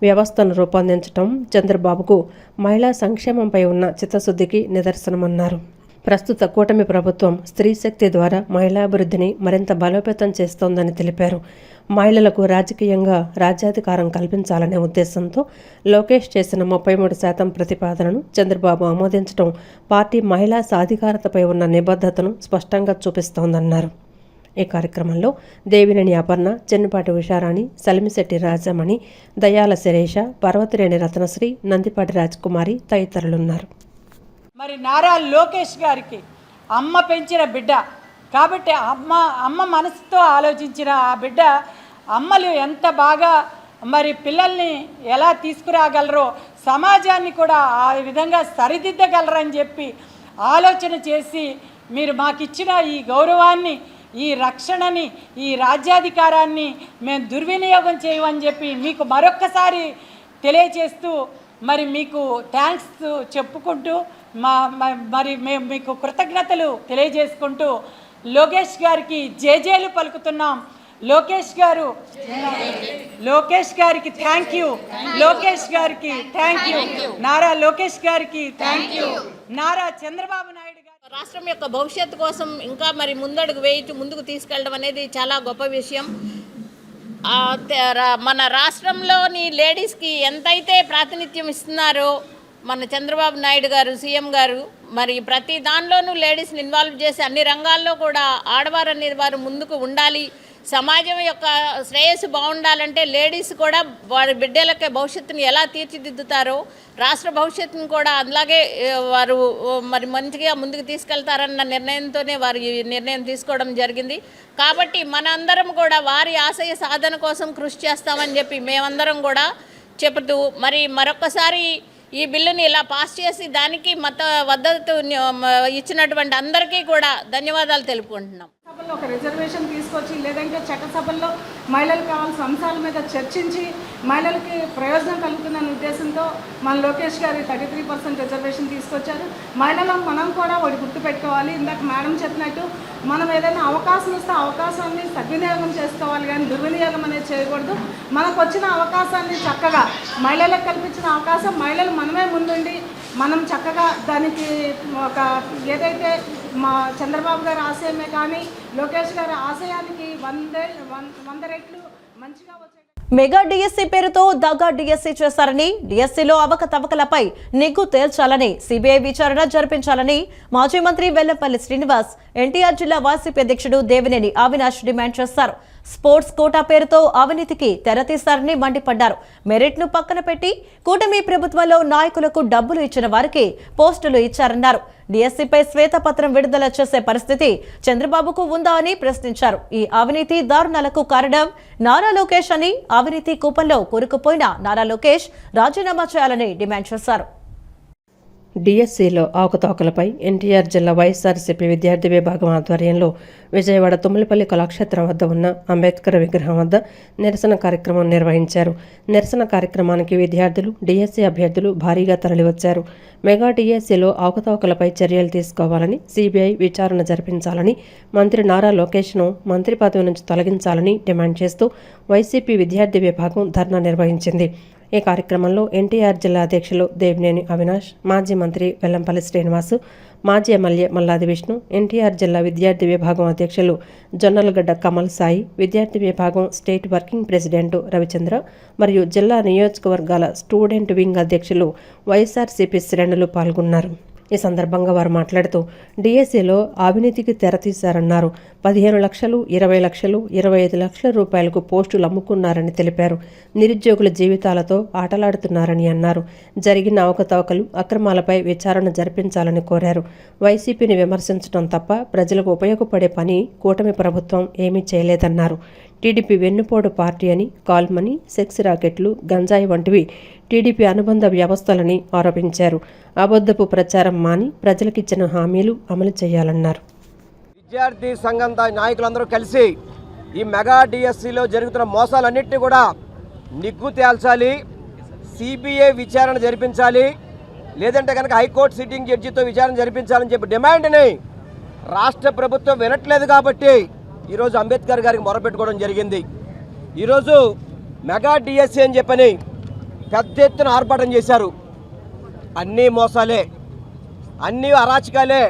Speaker 2: వ్యవస్థను రూపొందించడం చంద్రబాబుకు మహిళా సంక్షేమంపై ఉన్న చిత్తశుద్ధికి నిదర్శనమన్నారు. ప్రస్తుత కూటమి ప్రభుత్వం స్త్రీ శక్తి ద్వారా మహిళాభివృద్ధిని మరింత బలోపేతం చేస్తోందని తెలిపారు. మహిళలకు రాజకీయంగా రాజ్యాధికారం కల్పించాలనే ఉద్దేశంతో లోకేష్ చేసిన 33% ప్రతిపాదనను చంద్రబాబు ఆమోదించడం పార్టీ మహిళా సాధికారతపై ఉన్న నిబద్ధతను స్పష్టంగా చూపిస్తోందన్నారు. ఈ కార్యక్రమంలో దేవినేని అపర్ణ, చెన్నుపాటి ఉషారాణి, సలిమిశెట్టి రాజమణి, దయాల శిరీష, పర్వతిరేణి రత్నశ్రీ, నందిపాటి రాజకుమారి తదితరులున్నారు.
Speaker 9: మరి నారా లోకేష్ గారికి అమ్మ పెంచిన బిడ్డ కాబట్టి అమ్మ మనసుతో ఆలోచించిన ఆ బిడ్డ అమ్మలు ఎంత బాగా మరి పిల్లల్ని ఎలా తీసుకురాగలరో సమాజాన్ని కూడా ఆ విధంగా సరిదిద్దగలరని చెప్పి ఆలోచన చేసి మీరు మాకిచ్చిన ఈ గౌరవాన్ని, ఈ రక్షణని, ఈ రాజ్యాధికారాన్ని మేము దుర్వినియోగం చేయమని చెప్పి మీకు మరొక్కసారి తెలియజేస్తూ మరి మీకు థ్యాంక్స్ చెప్పుకుంటూ మరి మేము మీకు కృతజ్ఞతలు తెలియజేసుకుంటూ లోకేష్ గారికి జేజేలు పలుకుతున్నాం. లోకేష్ గారికి థ్యాంక్ యూ, లోకేష్ గారికి థ్యాంక్ యూ, నారా లోకేష్ గారికి థ్యాంక్ యూ, నారా చంద్రబాబు నాయుడు గారు.
Speaker 10: రాష్ట్రం యొక్క భవిష్యత్తు కోసం ఇంకా మరి ముందుకు తీసుకెళ్ళడం అనేది చాలా గొప్ప విషయం. మన రాష్ట్రంలోని లేడీస్కి ఎంతైతే ప్రాతినిధ్యం ఇస్తున్నారో మన చంద్రబాబు నాయుడు గారు, సీఎం గారు, మరి ప్రతి దానిలోనూ లేడీస్ని ఇన్వాల్వ్ చేసి అన్ని రంగాల్లో కూడా ఆడవారు అనేది వారు ముందుకు ఉండాలి. సమాజం యొక్క శ్రేయస్సు బాగుండాలంటే లేడీస్ కూడా వారి బిడ్డలకి భవిష్యత్తుని ఎలా తీర్చిదిద్దుతారో రాష్ట్ర భవిష్యత్తుని కూడా అలాగే వారు మరి మంచిగా ముందుకు తీసుకెళ్తారన్న నిర్ణయంతోనే వారు ఈ నిర్ణయం తీసుకోవడం జరిగింది. కాబట్టి మనందరం కూడా వారి ఆశయ సాధన కోసం కృషి చేస్తామని చెప్పి మేమందరం కూడా చెబుతూ మరి మరొకసారి ఈ బిల్లుని ఇలా పాస్ చేసి దానికి మద్దతు ఇచ్చినటువంటి అందరికీ కూడా ధన్యవాదాలు తెలుపుకుంటున్నాం.
Speaker 9: సభల్లో ఒక రిజర్వేషన్ తీసుకొచ్చి లేదంటే చట్టసభల్లో మహిళలకు కావాల్సిన అంశాల మీద చర్చించి మహిళలకి ప్రయోజనం కలుగుతుందనే ఉద్దేశంతో మన లోకేష్ గారు 33% రిజర్వేషన్ తీసుకొచ్చారు. మహిళలను మనం కూడా ఒకటి గుర్తుపెట్టుకోవాలి. ఇందాక మేడం చెప్పినట్టు మనం ఏదైనా అవకాశం ఇస్తే అవకాశాన్ని సద్వినియోగం చేసుకోవాలి, కానీ దుర్వినియోగం అనేది చేయకూడదు. మనకు వచ్చిన అవకాశాన్ని చక్కగా మహిళలకు కల్పించిన అవకాశం మహిళలు మనమే ముందుండి మనం చక్కగా దానికి ఒక ఏదైతే మా చంద్రబాబు గారి ఆశయమే కానీ లోకేష్ గారి ఆశయానికి 100 రెట్లు మంచిగా వచ్చే
Speaker 1: మెగా డిఎస్సీ పేరుతో దగా డిఎస్సీ చేశారని, డిఎస్సీలో అవకతవకలపై నిగ్గు తేల్చాలని, సిబిఐ విచారణ జరిపించాలని మాజీ మంత్రి వెల్లంపల్లి శ్రీనివాస్, ఎన్టీఆర్ జిల్లా వైసీపీ అధ్యక్షుడు దేవినేని అవినాష్ డిమాండ్ చేశారు. స్పోర్ట్స్ కోటా పేరుతో అవినీతికి తెరతీశారని మండిపడ్డారు. మెరిట్ ను పక్కన పెట్టి కూటమి ప్రభుత్వంలో నాయకులకు డబ్బులు ఇచ్చిన వారికి పోస్టులు ఇచ్చారన్నారు. డిఎస్సీపై శ్వేతపత్రం విడుదల చేసే పరిస్థితి చంద్రబాబుకు ఉందా అని ప్రశ్నించారు. ఈ అవినీతి దారుణాలకు కారణం నారా లోకేష్ అని, అవినీతి కూపంలో కూరుకుపోయిన నారా లోకేష్ రాజీనామా చేయాలని డిమాండ్ చేశారు.
Speaker 2: డిఎస్సీలో అవకతవకలపై ఎన్టీఆర్ జిల్లా వైఎస్ఆర్సీపీ విద్యార్థి విభాగం ఆధ్వర్యంలో విజయవాడ తుమ్మలపల్లి కళాక్షేత్రం వద్ద ఉన్న అంబేద్కర్ విగ్రహం వద్ద నిరసన కార్యక్రమం నిర్వహించారు. నిరసన కార్యక్రమానికి విద్యార్థులు, డిఎస్సీ అభ్యర్థులు భారీగా తరలివచ్చారు. మెగా డిఎస్సీలో అవకతవకలపై చర్యలు తీసుకోవాలని, సిబిఐ విచారణ జరిపించాలని, మంత్రి నారా లోకేష్ను మంత్రి పదవి నుంచి తొలగించాలని డిమాండ్ చేస్తూ వైసీపీ విద్యార్థి విభాగం ధర్నా నిర్వహించింది. ఈ కార్యక్రమంలో ఎన్టీఆర్ జిల్లా అధ్యక్షులు దేవినేని అవినాష్, మాజీ మంత్రి వెల్లంపల్లి శ్రీనివాసు, మాజీ ఎమ్మెల్యే మల్లాది విష్ణు, ఎన్టీఆర్ జిల్లా విద్యార్థి విభాగం అధ్యక్షులు జొన్నలగడ్డ కమల్ సాయి, విద్యార్థి విభాగం స్టేట్ వర్కింగ్ ప్రెసిడెంట్ రవిచంద్ర మరియు జిల్లా నియోజకవర్గాల స్టూడెంట్ వింగ్ అధ్యక్షులు వైఎస్ఆర్సీపీ శ్రేణులు పాల్గొన్నారు. ఈ సందర్భంగా వారు మాట్లాడుతూ డిఎస్సిలో అవినీతికి తెరతీశారన్నారు. 15 లక్షలు, 20 లక్షలు, 25 లక్షల రూపాయలకు పోస్టులు అమ్ముకున్నారని తెలిపారు. నిరుద్యోగుల జీవితాలతో ఆటలాడుతున్నారని అన్నారు. జరిగిన అవకతవకలు, అక్రమాలపై విచారణ జరిపించాలని కోరారు. వైసీపీని విమర్శించడం తప్ప ప్రజలకు ఉపయోగపడే పని కూటమి ప్రభుత్వం ఏమీ చేయలేదన్నారు. టీడీపీ వెన్నుపోటు పార్టీ అని, కాల్మనీ, సెక్స్ రాకెట్లు, గంజాయి వంటివి టీడీపీ అనుబంధ వ్యవస్థలని ఆరోపించారు. అబద్ధపు ప్రచారం మాని ప్రజలకిచ్చిన హామీలు అమలు చేయాలన్నారు.
Speaker 11: విద్యార్థి సంఘం నాయకులందరూ కలిసి ఈ మెగా డిఎస్సిలో జరుగుతున్న మోసాలన్నింటినీ కూడా నిగ్గు తేల్చాలి, సిబిఐ విచారణ జరిపించాలి, లేదంటే కనుక హైకోర్టు సిట్టింగ్ జడ్జితో విచారణ జరిపించాలని చెప్పి డిమాండ్ని రాష్ట్ర ప్రభుత్వం వినట్లేదు. కాబట్టి ఈరోజు అంబేద్కర్ గారికి మొరపెట్టుకోవడం జరిగింది. ఈరోజు మెగా డిఎస్సి అని చెప్పని పెద్ద ఎత్తున ఆర్భాటం చేశారు. అన్నీ మోసాలే, అన్నీ అరాచకాలే.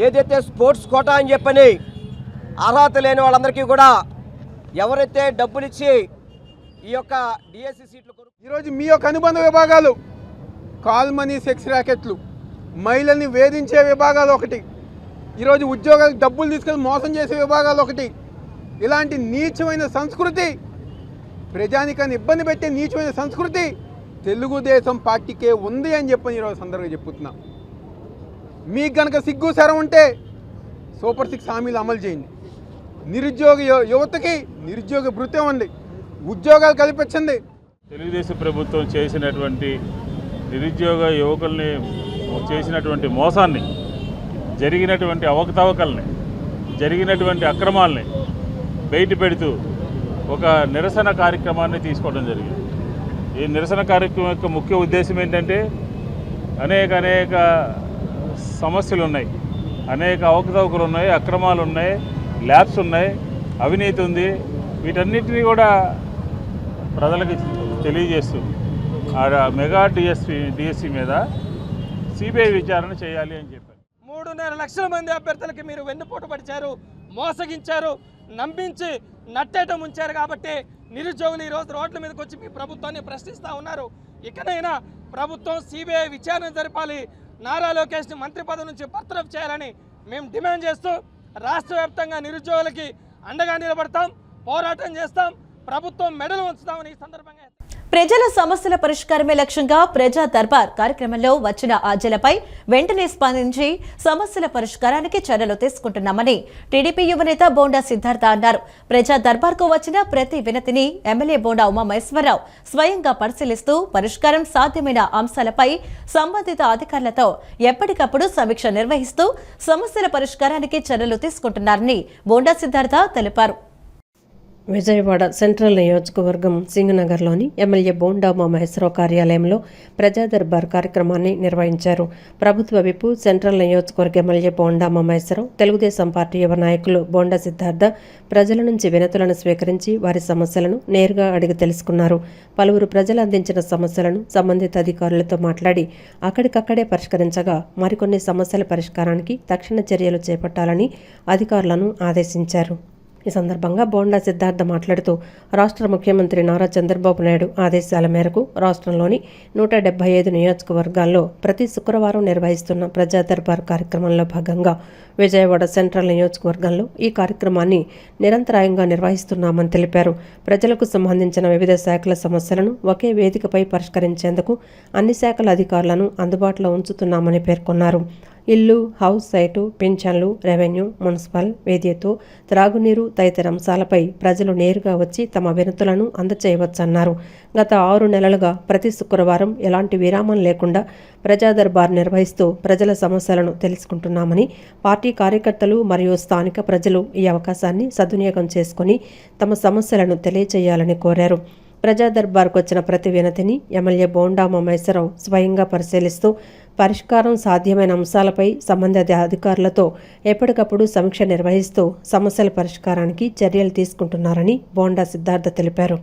Speaker 11: ఏదైతే స్పోర్ట్స్ కోటా అని చెప్పని అర్హత లేని వాళ్ళందరికీ కూడా ఎవరైతే డబ్బులు ఇచ్చి ఈ యొక్క డిఎస్సి సీట్లు
Speaker 12: ఈరోజు మీ యొక్క అనుబంధ విభాగాలు కాల్మనీ, సెక్స్ ర్యాకెట్లు, మహిళల్ని వేధించే విభాగాలు ఒకటి, ఈరోజు ఉద్యోగాలకు డబ్బులు తీసుకెళ్ళి మోసం చేసే విభాగాలు ఒకటి. ఇలాంటి నీచమైన సంస్కృతి, ప్రజానికాన్ని ఇబ్బంది పెట్టే నీచమైన సంస్కృతి తెలుగుదేశం పార్టీకే ఉంది అని చెప్పని ఈరోజు సందర్భంగా చెప్పుతున్నాం. మీకు కనుక సిగ్గు శరం ఉంటే సూపర్ 6 హామీలు అమలు చేయండి. నిరుద్యోగ యువతకి నిరుద్యోగ భృతి ఇవ్వండి, ఉద్యోగాలు కల్పించండి.
Speaker 8: తెలుగుదేశం ప్రభుత్వం చేసినటువంటి నిరుద్యోగ యువకుల్ని చేసినటువంటి మోసాన్ని, జరిగినటువంటి అవకతవకల్ని, జరిగినటువంటి అక్రమాలని బయట పెడుతూ ఒక నిరసన కార్యక్రమాన్ని తీసుకోవడం జరిగింది. ఈ నిరసన కార్యక్రమం యొక్క ముఖ్య ఉద్దేశం ఏంటంటే అనేక సమస్యలు ఉన్నాయి, అనేక అవకతవకలు ఉన్నాయి, అక్రమాలు ఉన్నాయి, ల్యాబ్స్ ఉన్నాయి, అవినీతి ఉంది. వీటన్నిటినీ కూడా ప్రజలకు తెలియజేస్తూ మెగా డిఎస్సి మీద సిబిఐ విచారణ చేయాలి అని చెప్పారు.
Speaker 11: 3.5 లక్షల మంది అభ్యర్థులకి మీరు వెన్నుపోటు పడిచారు, మోసగించారు, నమ్మించి నట్టేట ముంచారు. కాబట్టి నిరుద్యోగులు ఈరోజు రోడ్ల మీదకి వచ్చి మీ ప్రభుత్వాన్ని ప్రశ్నిస్తూ ఉన్నారు. ఇకనైనా ప్రభుత్వం సిబిఐ విచారణ జరపాలి, నారా లోకేష్ని మంత్రి పదవి నుంచి బర్తరఫ్ చేయాలని మేము డిమాండ్ చేస్తూ రాష్ట్ర వ్యాప్తంగా నిరుద్యోగులకి అండగా నిలబడతాం, పోరాటం చేస్తాం, ప్రభుత్వం మెడలు ఉంచుతామని ఈ సందర్భంగా.
Speaker 1: ప్రజల సమస్యల పరిష్కారమే లక్ష్యంగా ప్రజా దర్బార్ కార్యక్రమంలో వచ్చిన ఆర్జీలపై వెంటనే స్పందించి సమస్యల పరిష్కారానికి చర్యలు తీసుకుంటున్నామని టీడీపీ యువనేత బోండా సిద్ధార్థ అన్నారు. ప్రజా దర్బార్కు వచ్చిన ప్రతి వినతిని ఎమ్మెల్యే బోండా ఉమామహేశ్వరరావు స్వయంగా పరిశీలిస్తూ పరిష్కారం సాధ్యమైన అంశాలపై సంబంధిత అధికారులతో ఎప్పటికప్పుడు సమీక్ష నిర్వహిస్తూ సమస్యల పరిష్కారానికి చర్యలు తీసుకుంటున్నారని బోండా సిద్ధార్థ తెలిపారు.
Speaker 2: విజయవాడ సెంట్రల్ నియోజకవర్గం సింగనగర్లోని ఎమ్మెల్యే బోండా ఉమామహేశ్వరరావు కార్యాలయంలో ప్రజా దర్బార్ కార్యక్రమాన్ని నిర్వహించారు. ప్రభుత్వ విప్ సెంట్రల్ నియోజకవర్గ ఎమ్మెల్యే బోండా ఉమామహేశ్వరరావు, తెలుగుదేశం పార్టీ యువ నాయకులు బోండా సిద్ధార్థ ప్రజల నుంచి వినతులను స్వీకరించి వారి సమస్యలను నేరుగా అడిగి తెలుసుకున్నారు. పలువురు ప్రజలు అందించిన సమస్యలను సంబంధిత అధికారులతో మాట్లాడి అక్కడికక్కడే పరిష్కరించగా మరికొన్ని సమస్యల పరిష్కారానికి తక్షణ చర్యలు చేపట్టాలని అధికారులను ఆదేశించారు. ఈ సందర్భంగా బోండా సిద్ధార్థ మాట్లాడుతూ రాష్ట్ర ముఖ్యమంత్రి నారా చంద్రబాబు నాయుడు ఆదేశాల మేరకు రాష్ట్రంలోని 175 నియోజకవర్గాల్లో ప్రతి శుక్రవారం నిర్వహిస్తున్న ప్రజా దర్బార్ కార్యక్రమంలో భాగంగా విజయవాడ సెంట్రల్ నియోజకవర్గంలో ఈ కార్యక్రమాన్ని నిరంతరాయంగా నిర్వహిస్తున్నామని తెలిపారు. ప్రజలకు సంబంధించిన వివిధ శాఖల సమస్యలను ఒకే వేదికపై పరిష్కరించేందుకు అన్ని శాఖల అధికారులను అందుబాటులో ఉంచుతున్నామని పేర్కొన్నారు. ఇల్లు, హౌస్ సైటు, పింఛన్లు, రెవెన్యూ, మున్సిపల్, విద్యుత్తు, త్రాగునీరు తదితర అంశాలపై ప్రజలు నేరుగా వచ్చి తమ వినతులను అందచేయవచ్చన్నారు. గత 6 నెలలుగా ప్రతి శుక్రవారం ఎలాంటి విరామం లేకుండా ప్రజా దర్బార్ నిర్వహిస్తూ ప్రజల సమస్యలను తెలుసుకుంటున్నామని, పార్టీ కార్యకర్తలు మరియు స్థానిక ప్రజలు ఈ అవకాశాన్ని సద్వినియోగం చేసుకుని తమ సమస్యలను తెలియజేయాలని కోరారు. ప్రజా దర్బార్కు వచ్చిన ప్రతి వినతిని ఎమ్మెల్యే బోండా ఉమామహేశ్వరరావు స్వయంగా పరిశీలిస్తూ పరిష్కారం సాధ్యమైన అంశాలపై సంబంధిత అధికారులతో ఎప్పటికప్పుడు సమీక్ష నిర్వహిస్తూ సమస్యల పరిష్కారానికి చర్యలు తీసుకుంటున్నారని బోండా సిద్ధార్థ తెలిపారు.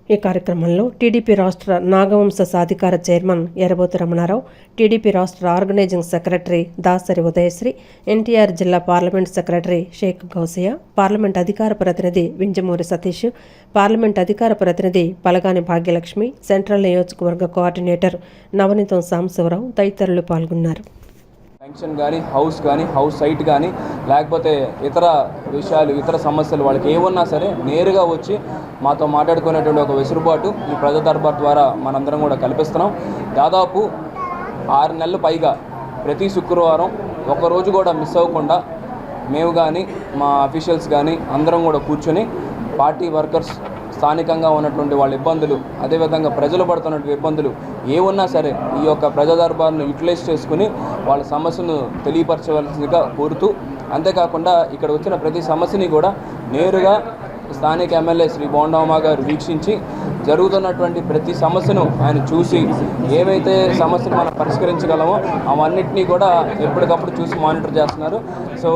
Speaker 2: ఈ కార్యక్రమంలో టీడీపీ రాష్ట్ర నాగవంశ సాధికార చైర్మన్ ఎర్రబోతు రమణారావు, టీడీపీ రాష్ట్ర organising secretary Dasari Udayasri, NTR జిల్లా parliament secretary Sheikh Gousia, parliament అధికార ప్రతినిధి వింజమూరి సతీష్, పార్లమెంట్ అధికార ప్రతినిధి పలగాని భాగ్యలక్ష్మి, సెంట్రల్ నియోజకవర్గ కోఆర్డినేటర్ నవనీతం సాంబశివరావు తదితరులు పాల్గొన్నారు.
Speaker 13: పెన్షన్ కానీ హౌస్ సైట్ కానీ లేకపోతే ఇతర విషయాలు ఇతర సమస్యలు వాళ్ళకి ఏమన్నా సరే నేరుగా వచ్చి మాతో మాట్లాడుకునేటువంటి ఒక వెసులుబాటు ఈ ప్రజా దర్బార్ ద్వారా మనందరం కూడా కల్పిస్తున్నాం. దాదాపు 6 నెలలు పైగా ప్రతి శుక్రవారం ఒకరోజు కూడా మిస్ అవ్వకుండా మేము కానీ మా అఫీషియల్స్ కానీ అందరం కూడా కూర్చొని పార్టీ వర్కర్స్ స్థానికంగా ఉన్నటువంటి వాళ్ళ ఇబ్బందులు, అదేవిధంగా ప్రజలు పడుతున్నటువంటి ఇబ్బందులు ఏమున్నా సరే ఈ యొక్క ప్రజా దర్బార్ను యూటిలైజ్ చేసుకుని వాళ్ళ సమస్యలను తెలియపరచవలసిందిగా కోరుతూ, అంతేకాకుండా ఇక్కడ వచ్చిన ప్రతి సమస్యని కూడా నేరుగా స్థానిక ఎమ్మెల్యే శ్రీ బోండా గారు వీక్షించి జరుగుతున్నటువంటి ప్రతి సమస్యను ఆయన చూసి ఏవైతే సమస్యను మనం పరిష్కరించగలమో అవన్నిటినీ కూడా ఎప్పటికప్పుడు చూసి మానిటర్ చేస్తున్నారు. సో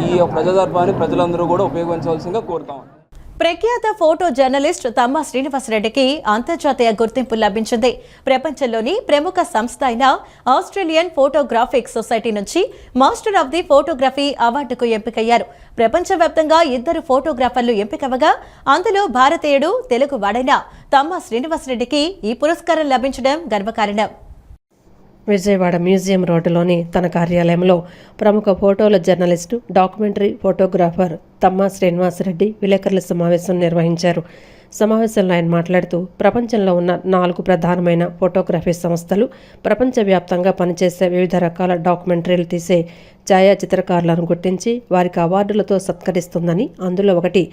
Speaker 13: ఈ ప్రజా దర్బార్ని ప్రజలందరూ కూడా ఉపయోగించవలసిందిగా కోరుతాం.
Speaker 1: ప్రఖ్యాత ఫోటో జర్నలిస్ట్ తమ్మ శ్రీనివాసరెడ్డికి అంతర్జాతీయ గుర్తింపు లభించింది. ప్రపంచంలోని ప్రముఖ సంస్థ అయిన ఆస్ట్రేలియన్ ఫోటోగ్రాఫిక్ సొసైటీ నుంచి మాస్టర్ ఆఫ్ ది ఫోటోగ్రఫీ అవార్డుకు ఎంపికయ్యారు. ప్రపంచవ్యాప్తంగా 2 ఫోటోగ్రాఫర్లు ఎంపికవగా అందులో భారతీయుడు, తెలుగు వాడైన తమ్మ శ్రీనివాసరెడ్డికి ఈ పురస్కారం లభించడం గర్వకారణం.
Speaker 2: విజయవాడ మ్యూజియం రోడ్డులోని తన కార్యాలయంలో ప్రముఖ ఫోటోల జర్నలిస్టు, డాక్యుమెంటరీ ఫోటోగ్రాఫర్ తమ్మ శ్రీనివాసరెడ్డి విలేకరుల సమావేశం నిర్వహించారు. సమావేశంలో ఆయన మాట్లాడుతూ ప్రపంచంలో ఉన్న 4 ప్రధానమైన ఫోటోగ్రఫీ సంస్థలు ప్రపంచవ్యాప్తంగా పనిచేసే వివిధ రకాల డాక్యుమెంటరీలు తీసే ఛాయాచిత్రకారులను గుర్తించి వారికి అవార్డులతో సత్కరిస్తుందని, అందులో ఒకటి